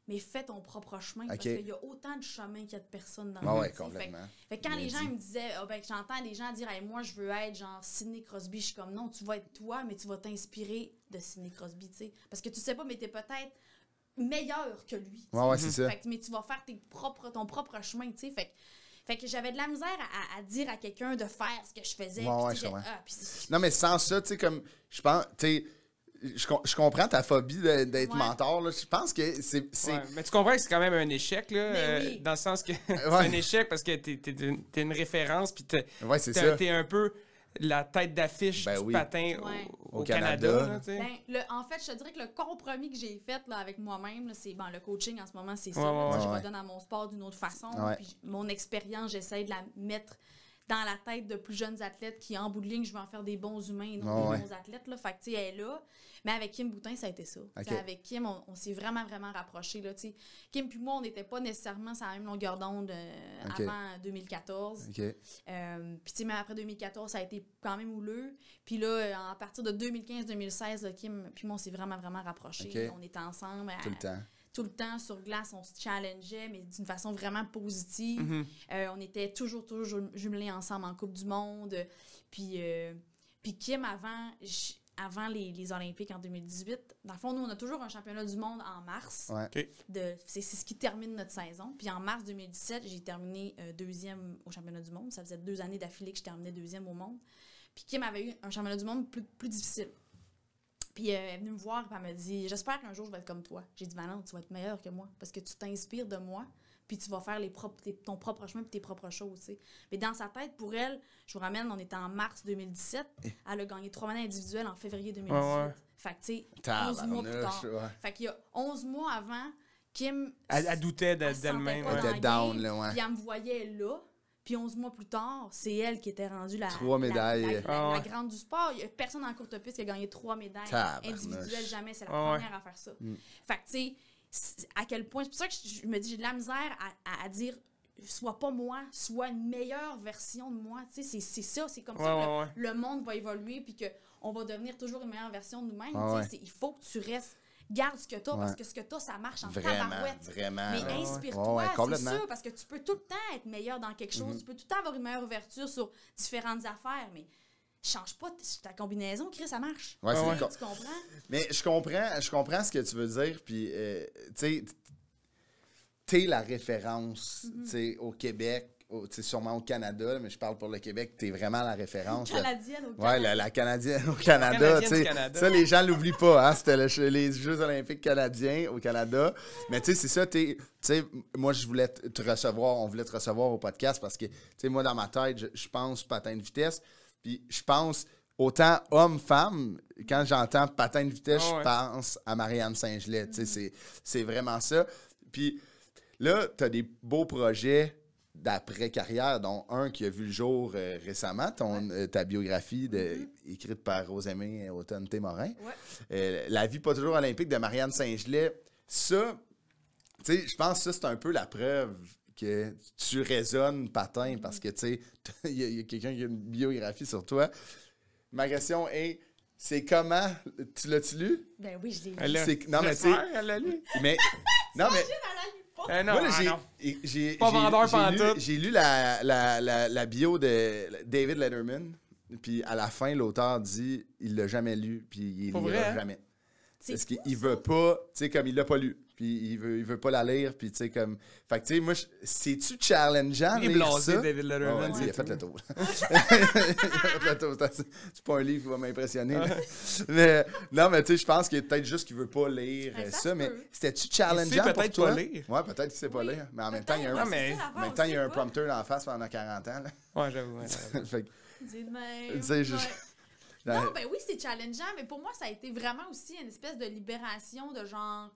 mais fais ton propre chemin. Parce OK. qu'il y a autant de chemins qu'il y a de personnes dans Ah la vie. ouais, tu sais. complètement. Fait que quand Bien les gens dit. ils me disaient, ben, que j'entends des gens dire, hey, moi, je veux être genre Sidney Crosby, je suis comme, non, tu vas être toi, mais tu vas t'inspirer de Sidney Crosby, tu sais. Parce que tu sais pas, mais t'es peut-être meilleur que lui. tu sais. Ouais, c'est ça. Fait que, mais tu vas faire ton propre chemin, tu sais. Fait que j'avais de la misère à dire à quelqu'un de faire ce que je faisais. Ouais, puis ouais, tu sais, je comprends. puis Non, mais sans ça, tu sais, comme, je pense, tu sais, je comprends ta phobie d'être Ouais. mentor, là. Je pense que c'est... Ouais, mais tu comprends que c'est quand même un échec, là, Mais oui. dans le sens que c'est Ouais. un échec parce que t'es une référence, puis Ouais, c'est ça. t'es un peu la tête d'affiche Ben du oui. patin Ouais. au Canada. Canada. là, tu sais. En fait, je te dirais que le compromis que j'ai fait là, avec moi-même, là, c'est le coaching en ce moment, c'est ça. Ouais, là. ouais, Moi, je ouais. redonne à mon sport d'une autre façon. Ouais. Puis mon expérience, j'essaie de la mettre dans la tête de plus jeunes athlètes qui, en bout de ligne, je veux en faire des bons humains et non Ouais, des bons athlètes. Là. Fait que, tu sais, elle est là. Mais avec Kim Boutin, ça a été ça. Tu sais, OK. avec Kim, on s'est vraiment, vraiment rapprochés. Là, tu sais. Kim puis moi, on n'était pas nécessairement sur la même longueur d'onde OK. avant 2014. OK. Puis, tu sais, même après 2014, ça a été quand même houleux. Puis là, à partir de 2015-2016, là, Kim puis moi, on s'est vraiment, vraiment rapprochés. OK. On était ensemble. Tout le temps. Tout le temps sur glace, on se challengeait, mais d'une façon vraiment positive. Mhm. On était toujours jumelés ensemble en Coupe du Monde. Puis Kim, avant les Olympiques en 2018, dans le fond, nous, on a toujours un championnat du monde en mars. Ouais. OK. C'est ce qui termine notre saison. Puis en mars 2017, j'ai terminé 2e au championnat du monde. Ça faisait 2 années d'affilée que je terminais 2e au monde. Puis Kim avait eu un championnat du monde plus difficile. Puis elle est venue me voir et elle m'a dit « J'espère qu'un jour, je vais être comme toi. » J'ai dit « Ben non, tu vas être meilleure que moi parce que tu t'inspires de moi. puis tu vas faire ton propre chemin puis tes propres choses, tu sais. Mais dans sa tête, pour elle, je vous ramène, on était en mars 2017, elle a gagné 3 médailles individuelles en février 2018. Ouais. Fait que, tu sais, 11 mois plus tard. Ouais. Fait qu'il y a 11 mois avant, Kim... Elle doutait elle se d'elle-même. sentait pas Elle était dans la down, game, là, ouais. Puis elle me voyait là. Puis 11 mois plus tard, c'est elle qui était rendue 3 médailles. la grande du sport. Il n'y a personne en courte piste qui a gagné 3 médailles Tabarnouche. individuelles, jamais. C'est la Ah ouais. première à faire ça. Fait que, tu sais, à quel point... C'est pour ça que je me dis, j'ai de la misère à dire, sois pas moi, sois une meilleure version de moi. Tu sais, c'est ça. C'est comme ça que le monde va évoluer puis qu'on va devenir toujours une meilleure version de nous-mêmes. Tu sais, il faut que tu restes... Garde ce que t'as, parce que ce que t'as, ça marche en tabarouette. Vraiment. Mais inspire-toi, c'est complètement. sûr, parce que tu peux tout le temps être meilleur dans quelque chose, tu peux tout le temps avoir une meilleure ouverture sur différentes affaires, mais change pas ta combinaison, Chris, ça marche. Ouais, Tu comprends? Mais je comprends ce que tu veux dire, puis, tu sais, t'es la référence, tu sais, au Québec, sûrement au Canada, mais je parle pour le Québec, t'es vraiment la référence. Canadienne au Canada. Ouais, la Canadienne au Canada, tu sais. Ça, les gens l'oublient pas, hein. C'était les Jeux olympiques canadiens au Canada. Mais tu sais, c'est ça, tu sais, moi, je voulais te recevoir, on voulait te recevoir au podcast parce que, tu sais, moi, dans ma tête, je pense patin de vitesse, puis je pense autant homme-femme, quand j'entends patin de vitesse, je pense à Marianne Saint-Gelais, tu sais, c'est vraiment ça. Puis là, t'as des beaux projets d'après-carrière, dont un qui a vu le jour récemment, ta biographie écrite par Rosemée Automne-Témorin. La vie pas toujours olympique de Marianne Saint-Gelais. Ça, tu sais, je pense que ça, c'est un peu la preuve que tu résonnes patin parce que, tu sais, il y a quelqu'un qui a une biographie sur toi. Ma question est, c'est comment... Tu l'as-tu lu? Ben oui, je l'ai lu. Non, mais tu sais... Elle l'a lu. Mais... Non, mais... Non, Moi, là, non. j'ai Pas vendeur pantoute. j'ai lu la bio de David Letterman, puis à la fin, l'auteur dit il l'a jamais lu, puis il Pas lira vrai? jamais. C'est Parce fou, qu'il veut pas, tu sais, comme il l'a pas lu, puis il veut pas la lire, puis tu sais, comme... Fait que, tu sais, moi, c'est-tu challengeant Il est lire blasé, ça? David Letterman. Il a fait le tour. Il a fait le tour. C'est pas un livre qui va m'impressionner. là. Mais, non, mais tu sais, je pense que peut-être juste qu'il veut pas lire Ben, ça ça, se mais peut. c'était-tu Il challengeant sait pour peut-être toi? pas lire. Ouais, peut-être qu'il sait pas lire, mais en même temps, il y a un... Non, mais- En même temps, il y a un prompteur dans la face pendant 40 ans. Là. Ouais, j'avoue. Ouais. Fait que, Dis de même. tu sais, je- Ouais. Non, ben oui, c'est challengeant, mais pour moi, ça a été vraiment aussi une espèce de libération de genre...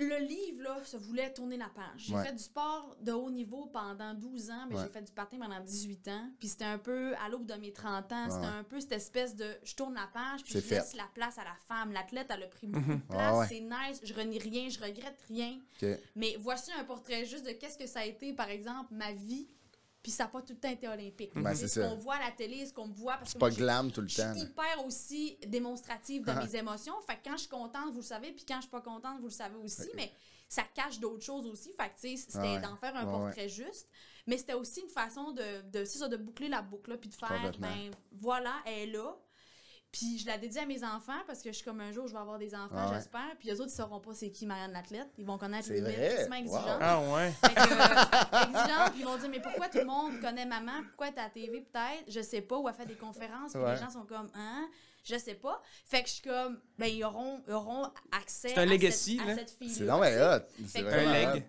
Le livre, là, ça voulait tourner la page. J'ai fait du sport de haut niveau pendant 12 ans, mais j'ai fait du patin pendant 18 ans. Puis c'était un peu, à l'aube de mes 30 ans, c'était un peu cette espèce de... Je tourne la page, puis je laisse la place à la femme. L'athlète, elle a pris beaucoup de place. C'est nice, je renie rien, je regrette rien. OK. Mais voici un portrait juste de qu'est-ce que ça a été, par exemple, ma vie. Puis ça n'a pas tout le temps été olympique. Ben, C'est c'est ce ça. qu'on voit à la télé, ce qu'on me voit. Parce que C'est pas moi, glam tout le je suis temps. là. hyper aussi démonstrative de mes émotions. Fait que quand je suis contente, vous le savez. Puis quand je suis pas contente, vous le savez aussi. Mais ça cache d'autres choses aussi. Fait que, tu sais, c'était d'en faire un portrait juste. Mais c'était aussi une façon de boucler la boucle, là, puis de faire, Complètement. ben voilà, elle est là. Puis je la dédie à mes enfants parce que je suis comme un jour, je vais avoir des enfants, j'espère. Puis eux autres, ils sauront pas c'est qui Marianne l'athlète. Ils vont connaître C'est les limites vrai? extrêmement exigeantes. Ah ouais. Fait que, exigeante, puis ils vont dire, mais pourquoi tout le monde connaît maman? Pourquoi elle est à la TV peut-être? Je sais pas. Ou elle fait des conférences, puis les gens sont comme, hein? Je sais pas. Fait que je suis comme, ben, ils auront accès C'est un legacy, à là. cette fille-là. C'est non, mais hot. C'est Fait que- vraiment Un hot. leg.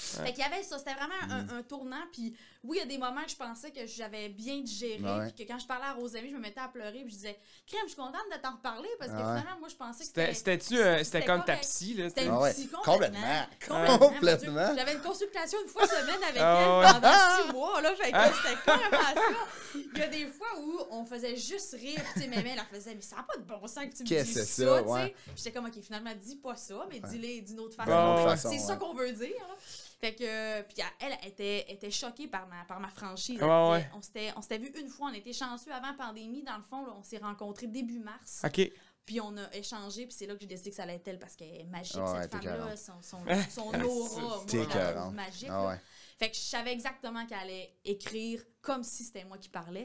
Fait qu'il y avait ça, c'était vraiment un tournant. Puis oui, il y a des moments que je pensais que j'avais bien digéré. Ouais. Puis que quand je parlais à Rosemée, je me mettais à pleurer. Puis je disais, crème, je suis contente de t'en reparler parce que Ouais. finalement, moi, je pensais que C'était comme ta correct. psy, là. C'était Ah une ouais. psy, Complètement. Mon Complètement. Dieu. J'avais une consultation une fois semaine avec Ah elle pendant 6 mois. Là, fait que c'était carrément ça. Il y a des fois où on faisait juste rire. Tu sais, Mémé, elle leur faisait, mais ça n'a pas de bon sens que tu me Qu'est-ce dises que c'est ça. ça, tu sais. ouais. J'étais comme, OK, finalement, dis pas ça, mais dis-les d'une autre façon. D'une autre Ouais. façon, C'est ça ouais. qu'on veut dire. Là. Fait que, puis elle était choquée par ma franchise. Ouais, Elle ouais. disait, on s'était vu une fois, on était chanceux avant la pandémie. Dans le fond, là, on s'est rencontrés début mars. OK. Puis on a échangé, puis c'est là que j'ai décidé que ça allait être elle parce qu'elle est magique, Ouais, cette t'es femme-là. écœurante. Son aura, moi, T'es je la écœurante. trouve magique. Ah là. ouais. Fait que je savais exactement qu'elle allait écrire comme si c'était moi qui parlais.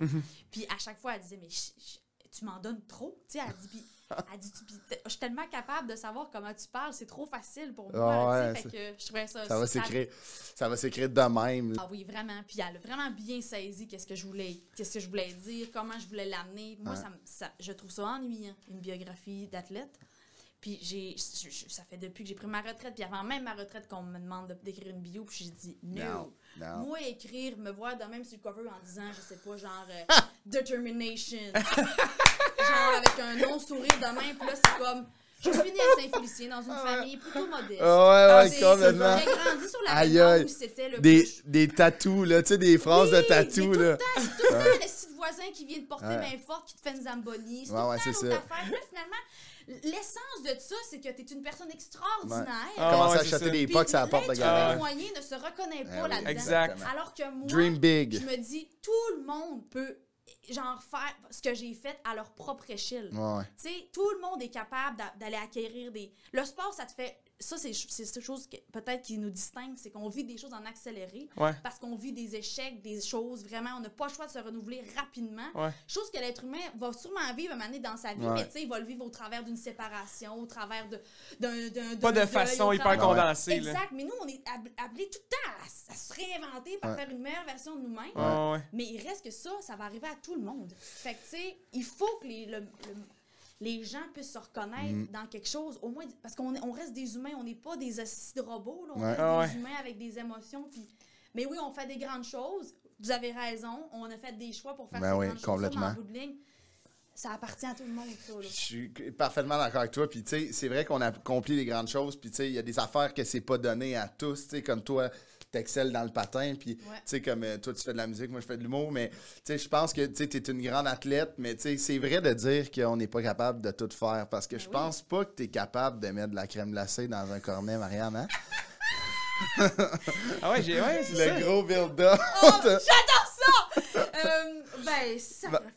Puis à chaque fois, elle disait, mais tu m'en donnes trop. Tu sais, elle dit, je suis tellement capable de savoir comment tu parles, c'est trop facile pour moi. Ah tu sais. Fait que je trouvais ça. Ça va s'écrire de même. là. Ah oui, vraiment. Puis elle a vraiment bien saisi qu'est-ce que je voulais dire, comment je voulais l'amener. Moi, je trouve ça ennuyant, une biographie d'athlète. Puis ça fait depuis que j'ai pris ma retraite, puis avant même ma retraite qu'on me demande d'écrire une bio, puis j'ai dit no. Moi, écrire, me voir de même sur le cover en disant, je sais pas, genre determination. Genre avec un non-sourire de même, puis là, c'est comme... Je suis née à Saint-Félicien dans une famille plutôt modeste. Complètement. J'ai grandi sur la rive où c'était le des tatous, là, tu sais, des phrases de tatous, là. C'est tout le temps le petit voisin qui vient te porter main forte, qui te fait une zamboni. C'est tout le temps l'autre affaire. Puis là, finalement, l'essence de ça, c'est que t'es une personne extraordinaire. Commencer à acheter des pocs à la porte de garage. Le moyen ne se reconnaît pas là-dedans. Exact. Alors que moi, Dream big. je me dis, tout le monde peut genre faire ce que j'ai fait à leur propre échelle. Tu sais, tout le monde est capable d'aller acquérir des... Le sport, ça te fait... Ça, c'est cette chose peut-être qui nous distingue, c'est qu'on vit des choses en accéléré. Parce qu'on vit des échecs, des choses, vraiment, on n'a pas le choix de se renouveler rapidement. Chose que l'être humain va sûrement vivre un moment donné dans sa vie, mais tu sais, il va le vivre au travers d'une séparation, au travers d'un pas de deuil, façon hyper condensée. Exact, mais nous, on est appelés tout le temps à se réinventer, pour faire une meilleure version de nous-mêmes. Mais il reste que ça va arriver à tout le monde. Fait que, tu sais, il faut que les gens puissent se reconnaître dans quelque chose, au moins, parce qu'on reste des humains, on n'est pas des hosties de robots, là, on reste des humains avec des émotions. Mais oui, on fait des grandes choses, vous avez raison, on a fait des choix pour faire ces grandes choses, mais en bout de ligne, ça appartient à tout le monde, ça. Là. Je suis parfaitement d'accord avec toi, puis tu sais, c'est vrai qu'on a accompli des grandes choses, puis tu sais, il y a des affaires que c'est pas donné à tous, tu sais, comme toi, t'excelles dans le patin, puis tu sais, comme toi, tu fais de la musique, moi, je fais de l'humour, mais tu sais, je pense que tu sais, t'es une grande athlète, mais tu sais, c'est vrai de dire qu'on n'est pas capable de tout faire, parce que je pense pas que t'es capable de mettre de la crème glacée dans un cornet, Marianne, hein? C'est ça. Le gros build-up. J'adore ça!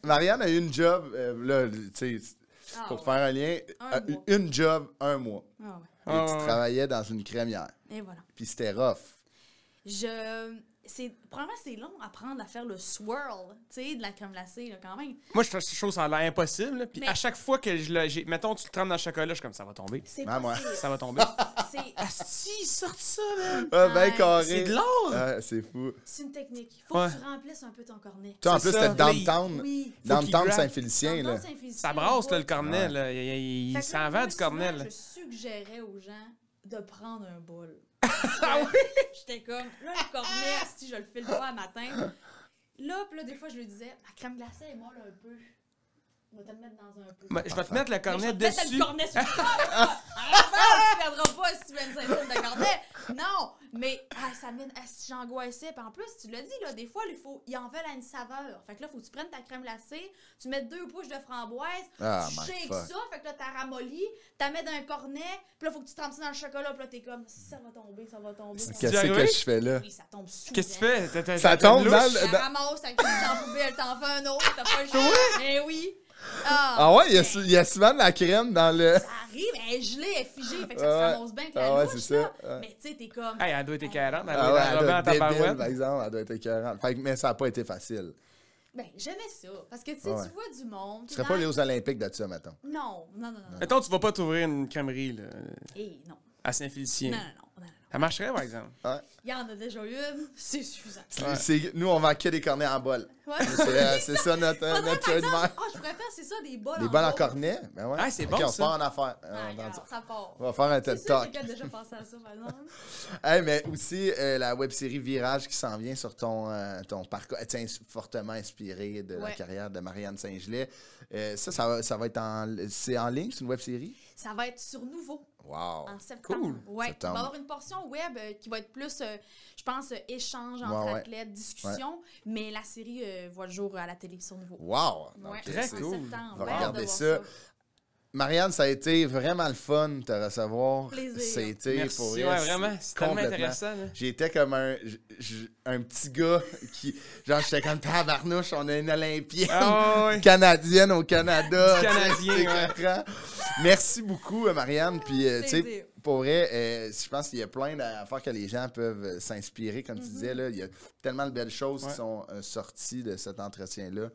Marianne a eu une job, là, tu sais, pour faire un lien, une job, 1 mois. Et tu travaillais dans une crémière. Et voilà. Puis c'était rough. Probablement, c'est long à apprendre à faire le swirl, tu sais, de la crème glacée, là, quand même. Moi, je trouve que cette chose, ça a l'air impossible. Là. Puis à chaque fois que mettons, tu le trempes dans le chocolat, je suis comme, ça va tomber. C'est Ça va tomber. Asti, ils sortent ça, man. Ben carré. C'est de l'or. C'est fou. C'est une technique. Il faut que tu remplisses un peu ton cornet. Toi, en plus, c'était downtown. Oui. Downtown Saint-Félicien, là. Ça brasse, là, le cornet, là. Il s'en va du cornet, là. Je suggérais aux gens de prendre un bol. Ah oui? J'étais comme, là, le cornet, si je le file pas à matin. Là, des fois, je lui disais, ma crème glacée est molle un peu. On va te le mettre dans un peu. Je vais te mettre le cornet dessus. Je vais te mettre le cornet sur le corps. Tu ne perdras pas si tu mets une ceinture de cornet. Non, mais j'angoissais. Puis en plus, tu l'as dit, là, des fois, ils en veulent à une saveur. Fait que là, il faut que tu prennes ta crème glacée, tu mets 2 pouces de framboise, tu shakes ça, fait que là, t'as ramolli, t'as mets dans un cornet, puis là, il faut que tu trempes ça dans le chocolat, puis là, t'es comme, ça va tomber, ça va tomber. Qu'est-ce que je fais là? Oui, ça tombe sous. Qu'est-ce que tu fais? Ça tombe dans Tu la ramasses, tu dans la poubelle, t'en fais un autre, t'as pas le choix. Mais oui. Ouais, il y a souvent de la crème dans le... Ça arrive, elle est gelée, elle est figée, fait que ça se ramasse bien avec la louche, c'est là. ça. Mais tu sais, t'es comme... Hey, elle doit être écœurante, elle elle doit doit être être débile, tabarouette. par exemple, elle doit être écœurante. Mais ça n'a pas été facile. Ben, j'aimais ça, parce que tu sais, tu vois du monde... Tu serais pas allé aux Olympiques de ça, mettons? Non. Mettons, tu vas pas t'ouvrir une crèmerie, là, Non. à Saint-Félicien. Non. Ça marcherait, par exemple. Il y en a déjà une, c'est suffisant. Nous, on vend que des cornets en bol. C'est ça notre choix de mer. Je préfère, c'est ça, des bols Des bols en cornet? Ben ouais. C'est OK, bon, on se ça. part en affaires. Ça part. On va faire un TED Talk. J'ai déjà pensé à ça, par exemple. Mais aussi, la web-série Virage qui s'en vient sur ton parcours, fortement inspiré de la carrière de Marianne Saint-Gelais. Ça va être c'est en ligne, c'est une web-série? Ça va être sur Nouveau. Wow. En septembre. Cool. Ouais. Il va y avoir une portion web qui va être plus, je pense, échange entre athlètes, discussion, mais la série voit le jour à la télé sur Nouveau. Wow! Ouais. Très En cool. septembre. On va Ouais, regarder de voir ça. Marianne, ça a été vraiment le fun de te recevoir. Plaisir. C'était Merci, pour ouais, vraiment. C'est tellement intéressant. Là. J'étais comme un petit gars qui... Genre, j'étais comme tabarnouche, on a une Olympienne canadienne au Canada. Canadien, Merci beaucoup, Marianne. Puis, tu sais, Plaisir. pour vrai, je pense qu'il y a plein d'affaires que les gens peuvent s'inspirer. Comme tu disais, là, il y a tellement de belles choses qui sont sorties de cet entretien-là.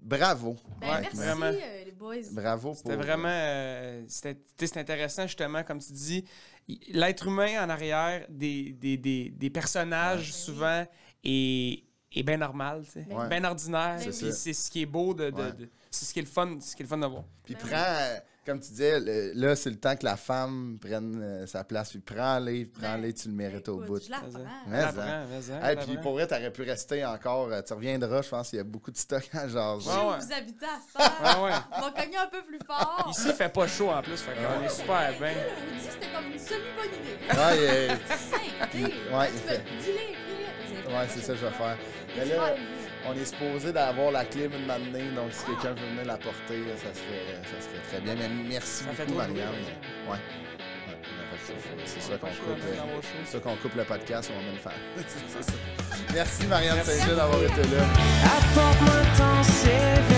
Bravo. Merci, vraiment. Les boys. Bravo. C'était vraiment... c'était intéressant, justement, comme tu dis. L'être humain en arrière des personnages, souvent, est est bien normal, tu sais. Ouais. Bien ordinaire. C'est Puis ça. c'est ce qui est beau de Ouais. c'est ce qui est le fun de voir. Puis Ben prends, comme tu disais, là, c'est le temps que la femme prenne sa place. Puis prends-les, tu le mérites au Écoute, bout. Je l'apprends. Mais Elle ça. apprend, mais ça, Hey, elle puis apprend. pour vrai, t'aurais pu rester encore. Tu reviendras, je pense qu'il y a beaucoup de stock à jaser. Ouais, ouais. Vous habitez à cette heure. Ah ouais. On va cogner un peu plus fort. Ici, il fait pas chaud en plus, fait qu'on est super bien. On dit que c'était comme une semi-bonne idée. Ouais, Simple, t'sais. Ouais, Tu il fais, fait. dis-les. Ouais, c'est ça que je vais faire. Mais là, on est supposé d'avoir la clim une matinée, donc si quelqu'un veut venir la porter, ça serait très bien. Mais merci Ça fait beaucoup, trop de bruit, Marianne. ouais. Ouais. C'est ça qu'on Pas chaud coupe. dans vos shows. C'est ça qu'on coupe le podcast, on va le faire. C'est ça. Merci Marianne Saint-Gilles d'avoir été là. Apporte-moi ton CV.